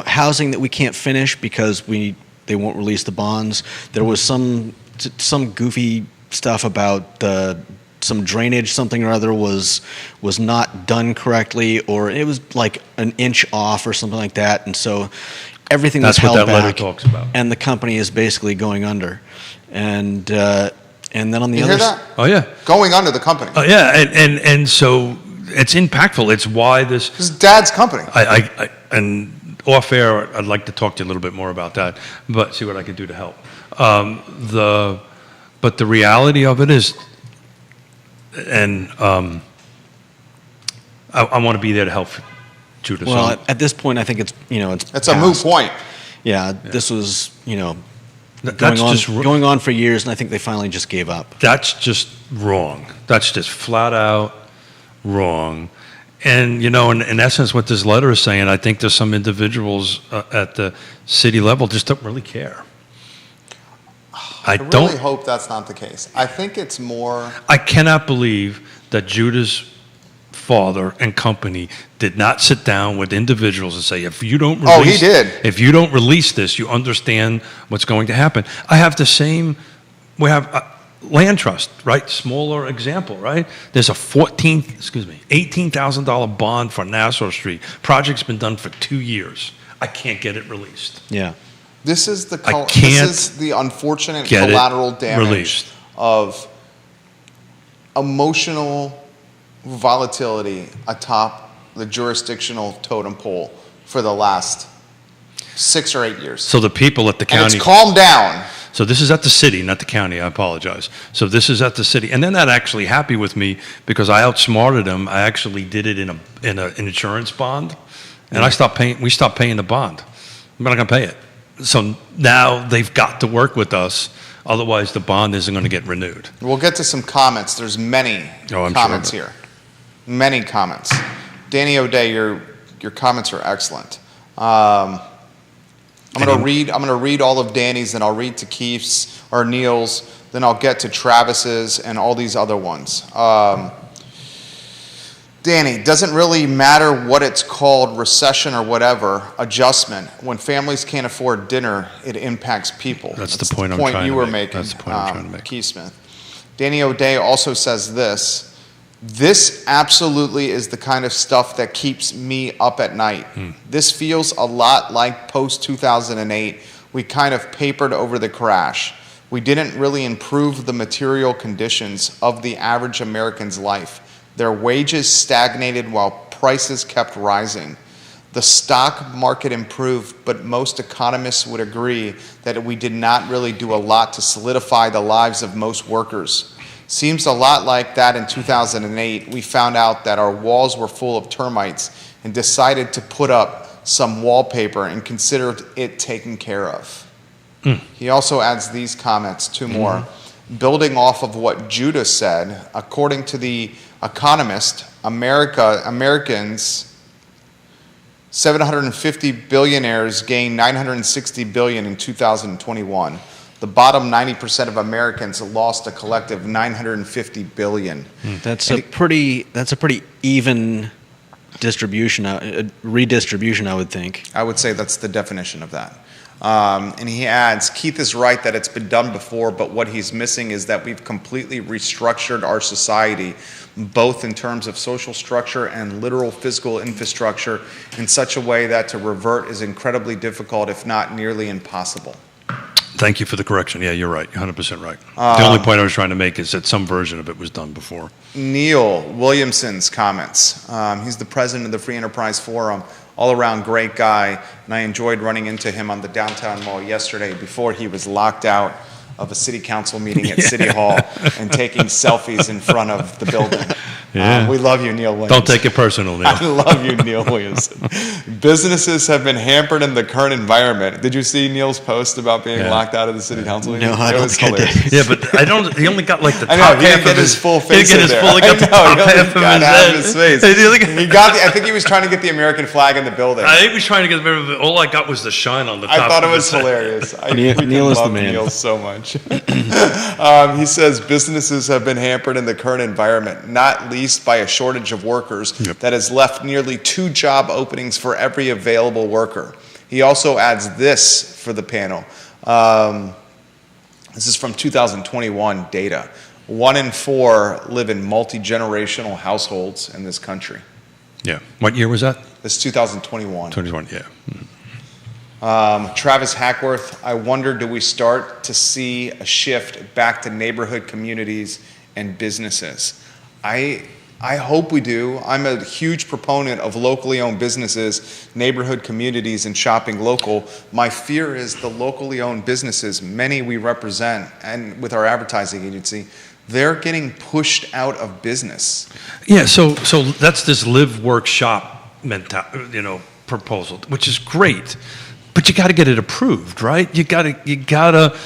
housing that we can't finish because they won't release the bonds. There was some goofy stuff about some drainage, something or other was not done correctly, or it was like an inch off or something like that, and so everything That's was what held that letter back, talks about. and the company is basically going under, and then on the You other hear that? Oh, yeah. Going under the company. Oh, yeah, and so it's impactful. It's why this... This is Dad's company. And off air, I'd like to talk to you a little bit more about that, but see what I can do to help. But the reality of it is, and I want to be there to help Judah. well, at this point, I think it's It's a moot past. point. Yeah, this was that's just going on for years, and I think they finally just gave up. that's just wrong. That's just flat out wrong. And in essence, what this letter is saying, I think there's some individuals at the city level just don't really care. I I don't. really hope that's not the case. I think it's more. I cannot believe that Judah's father and company did not sit down with individuals and say, if you don't release, Oh, he did. If you don't release this, you understand what's going to happen. I have the same. We have land trust, right? Smaller example, right? There's a $18,000 bond for Nassau Street. Project's been done for 2 years. I can't get it released. Yeah. This is the can't this is the unfortunate get it collateral damage released. of emotional volatility atop the jurisdictional totem pole for the last 6 or 8 years. So the people at the And county. it's calmed down. So this is at the city, not the county. I apologize. So this is at the city, and they're not actually happy with me because I outsmarted them. I actually did it in an insurance bond, and I stopped paying. We stopped paying the bond. I'm not going to pay it. So now they've got to work with us, otherwise the bond isn't going to get renewed. We'll get to some comments. There's many Oh, I'm comments sure. here. Many comments. Danny O'Day, your comments are excellent. I'm going to read all of Danny's, then I'll read to Keith's or Neil's, then I'll get to Travis's and all these other ones. Danny, doesn't really matter what it's called, recession or whatever, adjustment. When families can't afford dinner, it impacts people. That's the point I'm trying you to were make. making. That's the point I'm trying to make. Keith Smith. Danny O'Day also says this. This absolutely is the kind of stuff that keeps me up at night. This feels a lot like post-2008. We kind of papered over the crash. We didn't really improve the material conditions of the average American's life. Their wages stagnated while prices kept rising. The stock market improved, but most economists would agree that we did not really do a lot to solidify the lives of most workers. Seems a lot like that in 2008. We found out that our walls were full of termites and decided to put up some wallpaper and consider it taken care of. He also adds these comments, two more. Building off of what Judah said, according to The Economist, Americans, 750 billionaires gained 960 billion in 2021. The bottom 90% of Americans lost a collective 950 billion. That's a pretty even distribution, redistribution, I would think. I would say that's the definition of that. And he adds, Keith is right that it's been done before, but what he's missing is that we've completely restructured our society, both in terms of social structure and literal physical infrastructure, in such a way that to revert is incredibly difficult, if not nearly impossible. Thank you for the correction. Yeah, you're right. 100% right. The only point I was trying to make is that some version of it was done before. Neil Williamson's comments. He's the president of the Free Enterprise Forum. All around great guy, and I enjoyed running into him on the downtown mall yesterday before he was locked out of a city council meeting at City Hall and taking selfies in front of the building. Yeah. We love you, Neil Williams. Don't take it personal, Neil. I love you, Neil Williamson. Businesses have been hampered in the current environment. Did you see Neil's post about being locked out of the city council meeting? No, I don't think I did. Yeah, but I don't. He only got like the I top know, he half didn't get of his full face He in didn't get his there. full. He got the top I know, half of got half his his head. face. He only got- He got I think he was trying to get the American flag in the building. I think he was trying to get rid of it. All I got was the shine on the top. I thought it of was his head. hilarious. I Neil is the love man. Neil so much. He says businesses have been hampered in the current environment, not least by a shortage of workers that has left nearly 2 job openings for every available worker. He also adds this for the panel. This is from 2021 data. 1 in 4 live in multi-generational households in this country. Yeah. What year was that? This is 2021. 21. Yeah. Travis Hackworth, I wonder, do we start to see a shift back to neighborhood communities and businesses? I hope we do. I'm a huge proponent of locally owned businesses, neighborhood communities, and shopping local. My fear is the locally owned businesses, many we represent, and with our advertising agency, they're getting pushed out of business. Yeah. So that's this live, work, shop proposal, which is great. But you got to get it approved, right? You got to.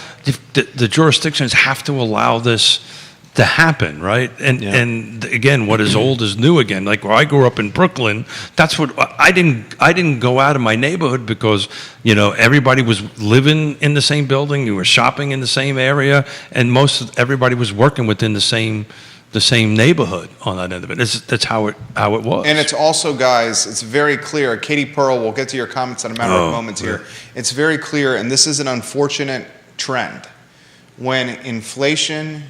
The jurisdictions have to allow this to happen, right? And again, what is old is new again. Like where I grew up in Brooklyn, that's what I didn't go out of my neighborhood because everybody was living in the same building, you were shopping in the same area, and everybody was working within the same neighborhood on that end of it. That's how it was. And it's also, guys, it's very clear. Katie Pearl, we'll get to your comments in a matter of moments here. It's very clear, and this is an unfortunate trend. When inflation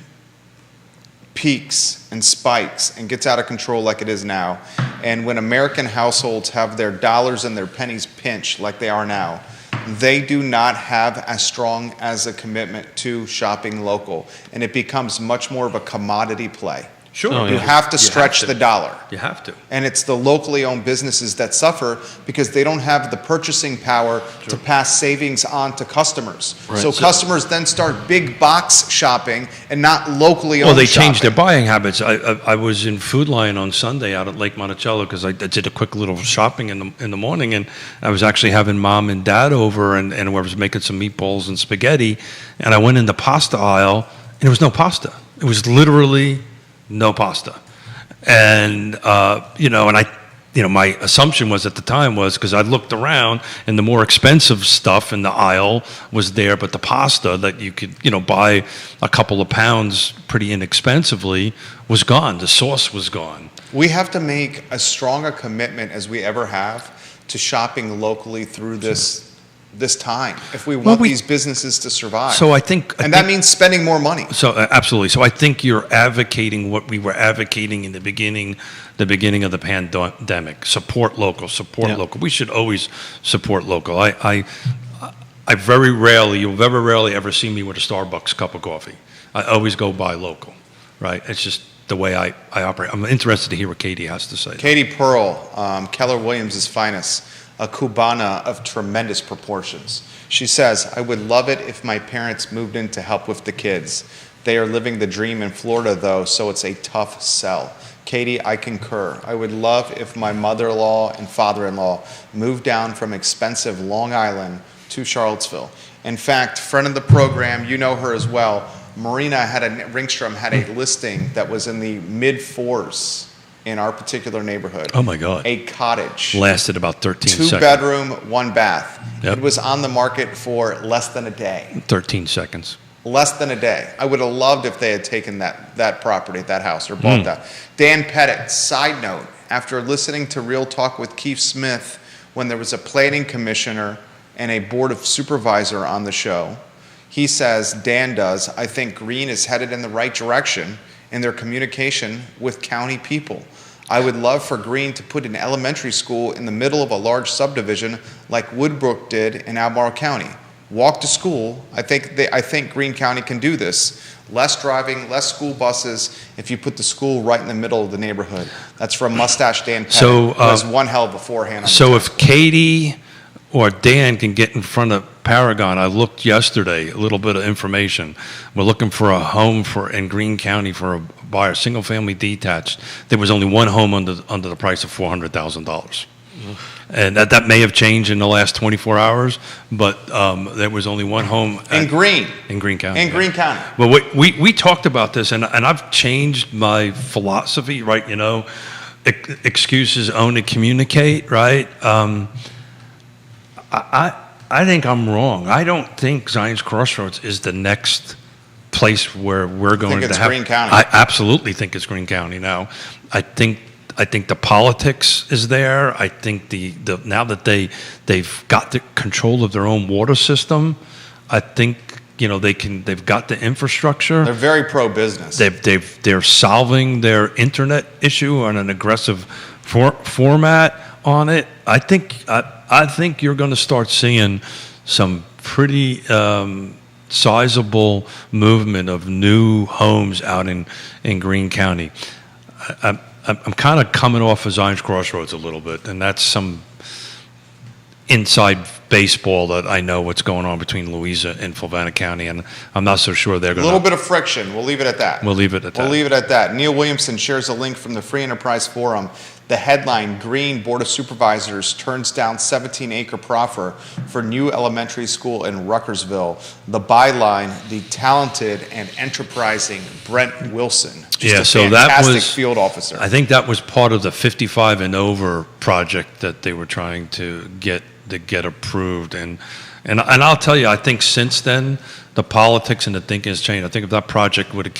peaks and spikes and gets out of control like it is now, and when American households have their dollars and their pennies pinched like they are now, they do not have as strong as a commitment to shopping local, and it becomes much more of a commodity play. Sure. You have to stretch the dollar. You have to. And it's the locally owned businesses that suffer because they don't have the purchasing power to pass savings on to customers. Right. So customers then start big box shopping and not locally owned Well, they shopping. changed their buying habits. I was in Food Lion on Sunday out at Lake Monticello because I did a quick little shopping in the morning, and I was actually having Mom and Dad over, and I was making some meatballs and spaghetti, and I went in the pasta aisle, and there was no pasta. It was literally no pasta. And, my assumption was at the time was because I looked around and the more expensive stuff in the aisle was there, but the pasta that you could, buy a couple of pounds pretty inexpensively was gone. The sauce was gone. We have to make as strong a commitment as we ever have to shopping locally through this time if we want these businesses to survive. So I think that means spending more money. So absolutely. So I think you're advocating what we were advocating in the beginning of the pandemic. Support local. Local. We should always support local. I very rarely, you'll very rarely ever see me with a Starbucks cup of coffee. I always go buy local, right? It's just the way I operate. I'm interested to hear what Katie has to say. Katie Pearl, Keller Williams' finest, a Cubana of tremendous proportions. She says, I would love it if my parents moved in to help with the kids. They are living the dream in Florida, though, so it's a tough sell. Katie, I concur. I would love if my mother-in-law and father-in-law moved down from expensive Long Island to Charlottesville. In fact, friend of the program, you know her as well, Marina Ringstrom had a listing that was in the mid-4s in our particular neighborhood. Oh my God. A cottage. Lasted about 13 seconds. 2-bedroom, 1 bath. Yep. It was on the market for less than a day. 13 seconds. Less than a day. I would have loved if they had taken that property, that house, or bought that. Dan Pettit, side note, after listening to Real Talk with Keith Smith, when there was a planning commissioner and a board of supervisor on the show, he says, Dan does, I think Green is headed in the right direction in their communication with county people. I would love for Green to put an elementary school in the middle of a large subdivision like Woodbrook did in Albemarle County. Walk to school. I think Greene County can do this. Less driving, less school buses if you put the school right in the middle of the neighborhood. That's from Mustache Dan Pettit, who has one hell of a forehand on So if Katie or Dan can get in front of Paragon, I looked yesterday, a little bit of information. We're looking for a home in Greene County for a buyer, single family detached. There was only one home under the price of $400,000. And that may have changed in the last 24 hours, but there was only one home in Greene County. In Greene County. Well, we talked about this, and I've changed my philosophy, right? You know, excuses only communicate, right? I think I'm wrong. I don't think Zion's Crossroads is the next place where we're going to have. I think it's Greene County. I absolutely think it's Greene County now. I think the politics is there. I think the now that they've got the control of their own water system, I think they've got the infrastructure. They're very pro-business. They're solving their internet issue on an aggressive format on it. I think you're going to start seeing some pretty sizable movement of new homes out in Greene County. I'm kind of coming off of Zion's Crossroads a little bit, and that's some inside baseball that I know what's going on between Louisa and Fluvanna County, and I'm not so sure they're going to. A little bit of friction. We'll leave it at that. We'll leave it at that. Neil Williamson shares a link from the Free Enterprise Forum. The headline, Greene Board of Supervisors turns down 17-acre proffer for new elementary school in Ruckersville. The byline, the talented and enterprising Brent Wilson. Just a fantastic field officer. I think that was part of the 55 and over project that they were trying to get approved. And I'll tell you, I think since then, the politics and the thinking has changed. I think if that project would have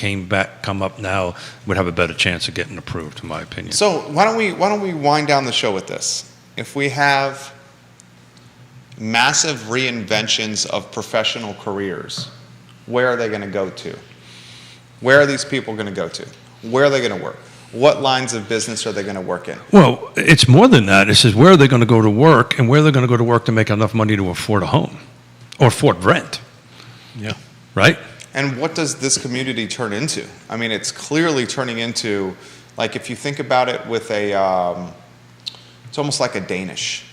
come up now, we'd have a better chance of getting approved, in my opinion. So why don't we wind down the show with this? If we have massive reinventions of professional careers, where are they going to go to? Where are these people going to go to? Where are they going to work? What lines of business are they going to work in? Well, it's more than that. It says where are they going to go to work, and where they're going to go to work to make enough money to afford a home or afford rent. Yeah. Right? And what does this community turn into? I mean, it's clearly turning into, like, if you think about it with it's almost like a Danish.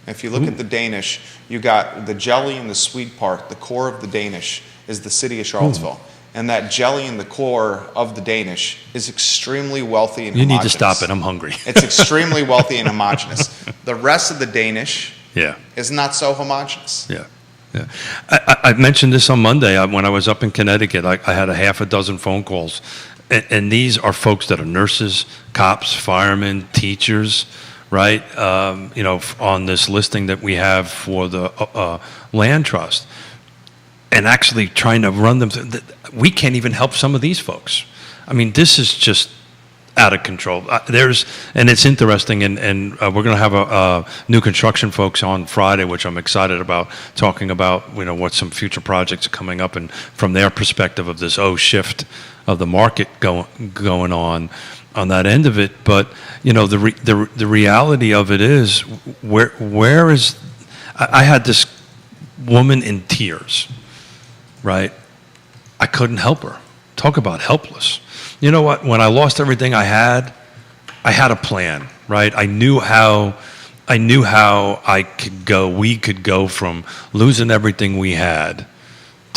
If you look at the Danish, you got the jelly and the sweet part. The core of the Danish is the city of Charlottesville. And that jelly in the core of the Danish is extremely wealthy and homogeneous. You need to stop it. I'm hungry. It's extremely wealthy and homogeneous. The rest of the Danish is not so homogeneous. Yeah. Yeah. I mentioned this on Monday when I was up in Connecticut. I had a half a dozen phone calls. And these are folks that are nurses, cops, firemen, teachers, right? On this listing that we have for the land trust. And actually trying to run them through. We can't even help some of these folks. I mean, this is just out of control. And it's interesting, and we're going to have a new construction folks on Friday, which I'm excited about, talking about what some future projects are coming up, and from their perspective of this shift of the market going on that end of it. But the reality of it is, where is I had this woman in tears, right? I couldn't help her. Talk about helpless. You know what? When I lost everything I had a plan, right? I knew how we could go from losing everything we had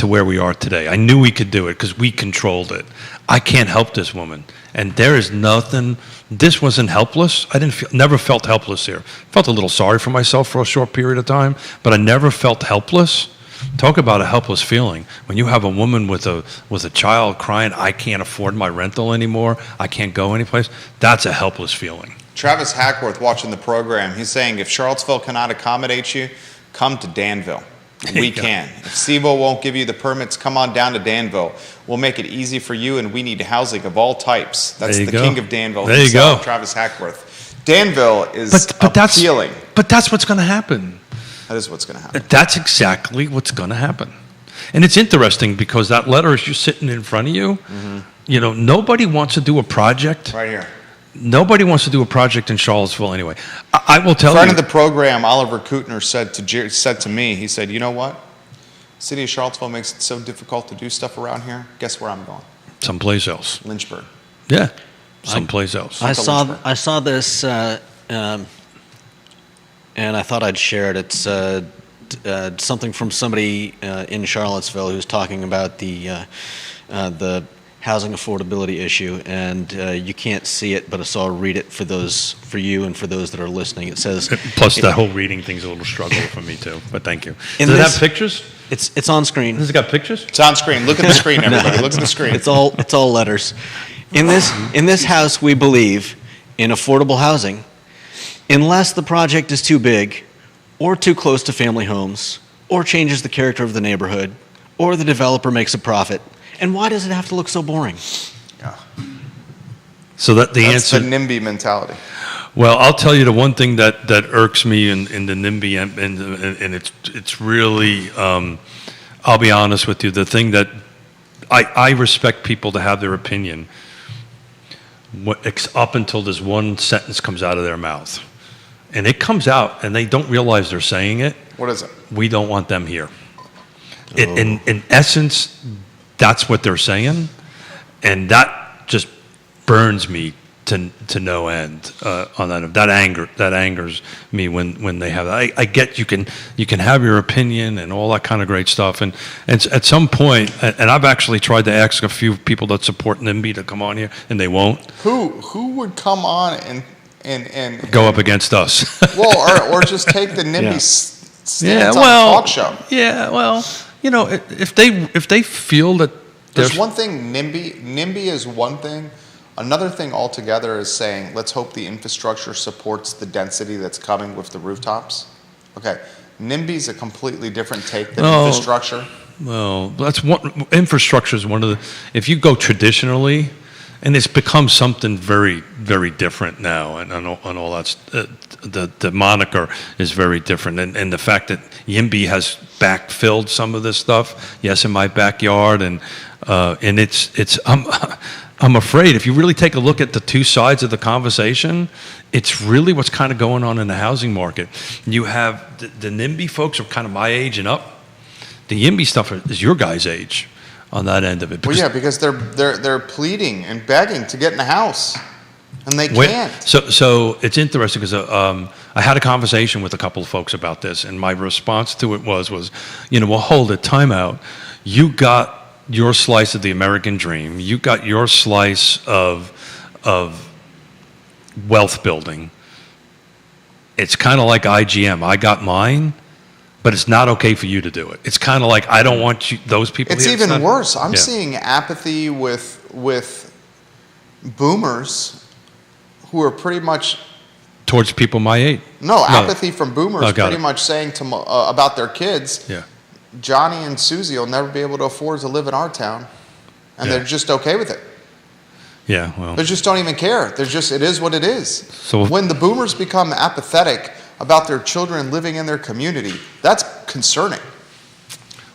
to where we are today. I knew we could do it because we controlled it. I can't help this woman. And there is nothing, this wasn't helpless. I never felt helpless here. Felt a little sorry for myself for a short period of time, but I never felt helpless. Talk about a helpless feeling. When you have a woman with a child crying, I can't afford my rental anymore, I can't go anyplace, that's a helpless feeling. Travis Hackworth watching the program, he's saying if Charlottesville cannot accommodate you, come to Danville. We can. If CVille won't give you the permits, come on down to Danville. We'll make it easy for you, and we need housing of all types. That's the king of Danville There you himself, go. Travis Hackworth. Danville is But appealing. that's what's going to happen. That is what's going to happen. That's exactly what's going to happen. And it's interesting because that letter is just sitting in front of you. You know, nobody wants to do a project. Right here. Nobody wants to do a project in Charlottesville anyway. I will tell Friend you. of the program, Oliver Kutner, said to me, he said, you know what? City of Charlottesville makes it so difficult to do stuff around here. Guess where I'm going? Someplace else. Lynchburg. Yeah, someplace else. I Lynchburg. saw this, and I thought I'd share it. It's something from somebody in Charlottesville who's talking about the housing affordability issue, and you can't see it, but so I'll read it for you and for those that are listening. It says, Plus, that whole reading thing's a little struggle for me too. But thank you. In Does it this- have pictures? it's on screen. Has it got pictures? It's on screen. Look at the screen, everybody. Look at the screen. It's all letters. In this house, we believe in affordable housing, unless the project is too big, or too close to family homes, or changes the character of the neighborhood, or the developer makes a profit. And why does it have to look so boring? So that the That's answer. the NIMBY mentality. Well, I'll tell you the one thing that irks me in the NIMBY, and it's really, I'll be honest with you, the thing that I respect people to have their opinion up until this one sentence comes out of their mouth. And it comes out, and they don't realize they're saying it. What is it? We don't want them here. In essence, that's what they're saying, and that just burns me to no end on that. That angers me when they have that. I get you can have your opinion and all that kind of great stuff, and at some point, and I've actually tried to ask a few people that support NIMBY to come on here, and they won't Who would come on and go up against us. well, or just take the NIMBY Yeah. stance on the talk show? Yeah, well, you know, if they feel that There's one thing, NIMBY is one thing. Another thing altogether is saying, let's hope the infrastructure supports the density that's coming with the rooftops. Okay, NIMBY is a completely different take than No. infrastructure. Well, that's one. Infrastructure is one of the. If you go traditionally, and it's become something very, very different now, and on all that. The moniker is very different, and the fact that YIMBY has backfilled some of this stuff. Yes, in my backyard, and it's. I'm afraid if you really take a look at the two sides of the conversation, it's really what's kind of going on in the housing market. You have the NIMBY folks are kind of my age and up. The YIMBY stuff is your guys' age on that end of it. Well, yeah, because they're pleading and begging to get in the house, and they can't. So it's interesting because I had a conversation with a couple of folks about this, and my response to it was, well, hold it, time out. You got your slice of the American dream. You got your slice of wealth building. It's kind of like IGM. I got mine, but it's not okay for you to do it. It's kind of like I don't want you, those people. It's here. even not- worse. I'm Yeah. seeing apathy with boomers who are pretty much towards people my age. apathy from boomers Oh, got pretty it. much saying to about their kids. Yeah. Johnny and Susie will never be able to afford to live in our town, and Yeah. they're just okay with it. Yeah. Well. They just don't even care. They're just, it is what it is. So- when the boomers become apathetic about their children living in their community, that's concerning.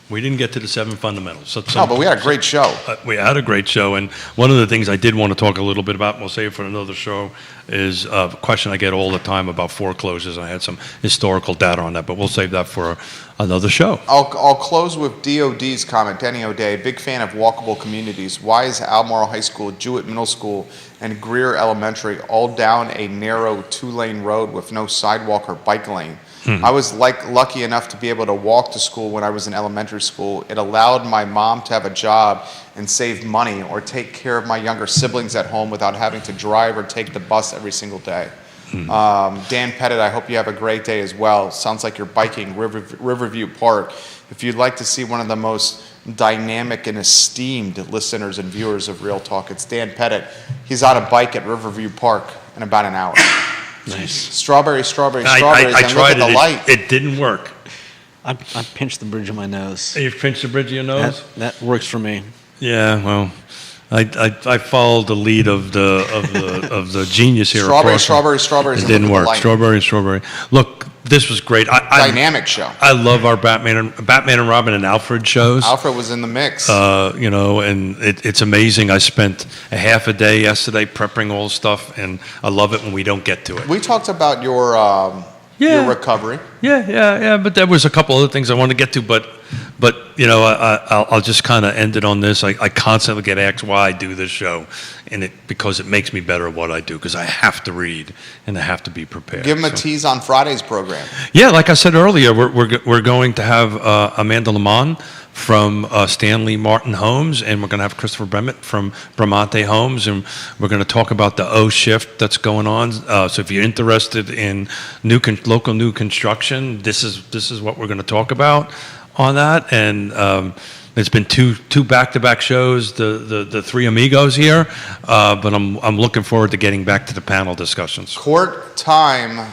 We didn't get to the 7 fundamentals. So No, but we had a great show. We had a great show, and one of the things I did want to talk a little bit about, and we'll save it for another show, is a question I get all the time about foreclosures. I had some historical data on that, but we'll save that for another show. I'll close with DOD's comment. Denny O'Day, big fan of walkable communities. Why is Albemarle High School, Jewett Middle School, and Greer Elementary all down a narrow 2-lane road with no sidewalk or bike lane? I was lucky enough to be able to walk to school when I was in elementary school. It allowed my mom to have a job and save money or take care of my younger siblings at home without having to drive or take the bus every single day. Dan Pettit, I hope you have a great day as well. Sounds like you're biking Riverview Park. If you'd like to see one of the most dynamic and esteemed listeners and viewers of Real Talk, it's Dan Pettit. He's on a bike at Riverview Park in about an hour. Nice. Strawberries, I and tried look at the light. It didn't work. I pinched the bridge of my nose. You pinched the bridge of your nose? That works for me. Yeah, well, I followed the lead of the genius here. Strawberries. It and didn't look at work. the light. Strawberry. Look, this was great. Dynamic show. I love our Batman and Robin and Alfred shows. Alfred was in the mix. And it's amazing. I spent a half a day yesterday prepping all the stuff, and I love it when we don't get to it. We talked about your recovery. Yeah. But there was a couple other things I wanted to get to, but I'll just kind of end it on this. I constantly get asked why I do this show, and because it makes me better at what I do, because I have to read and I have to be prepared. Give them a tease on Friday's program. Yeah, like I said earlier, we're going to have Amanda Lamont from Stanley Martin Homes, and we're going to have Christopher Bremett from Bramante Homes, and we're going to talk about the O shift that's going on. So if you're interested in local new construction, this is what we're going to talk about on that. And there's been two back-to-back shows, the three amigos here, but I'm looking forward to getting back to the panel discussions. Court time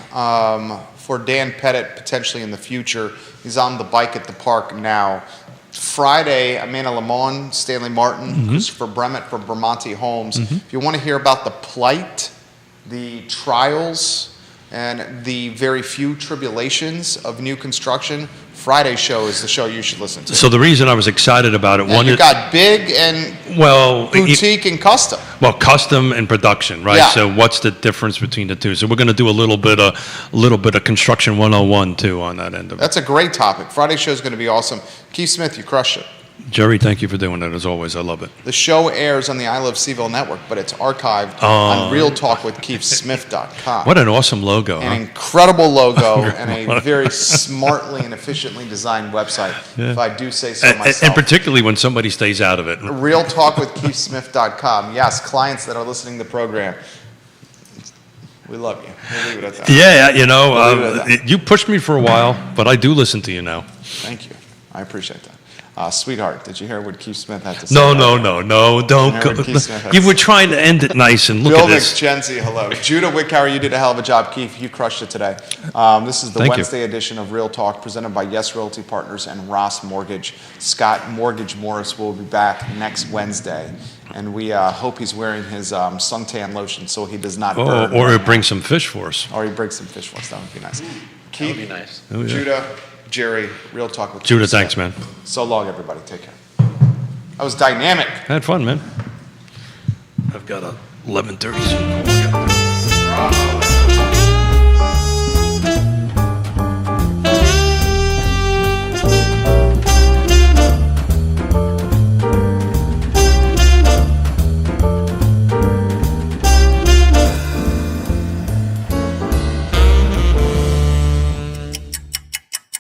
for Dan Pettit potentially in the future. He's on the bike at the park now. Friday, Amanda Lamont, Stanley Martin, Christopher Bremett from Bramante Homes. If you want to hear about the plight, the trials, and the very few tribulations of new construction, Friday's show is the show you should listen to. So the reason I was excited about it, And you've got big and boutique and custom. Well, custom and production, right? Yeah. So what's the difference between the two? So we're going to do a little bit of construction 101 too on that end of it. That's a great topic. Friday's show is going to be awesome. Keith Smith, you crushed it. Jerry, thank you for doing that as always. I love it. The show airs on the I Love Seville network, but it's archived on realtalkwithkeithsmith.com. What an awesome logo. An incredible logo and a very smartly and efficiently designed website, if I do say so myself. And particularly when somebody stays out of it. realtalkwithkeithsmith.com. Yes, clients that are listening to the program, we love you. We'll leave it at that. Yeah, We'll leave it at you pushed me for a while, but I do listen to you now. Thank you. I appreciate that. Sweetheart, did you hear what Keith Smith had to say? No, don't go. You were trying to end it nice, and look Bill at this. McGenzie, hello. Judah Wickower, you did a hell of a job. Keith, you crushed it today. This is the Thank you. Wednesday edition of Real Talk presented by Yes Realty Partners and Ross Mortgage. Scott Mortgage Morris will be back next Wednesday, and we hope he's wearing his suntan lotion so he does not burn. Or bring some fish for us. Or he brings some fish for us. That would be nice. Keith, That would be nice. Oh, yeah. Judah, Jerry, Real Talk with Judah, Keith Smith. thanks, man. So long, everybody. Take care. That was dynamic. I had fun, man. I've got a 11:30 Zoom call.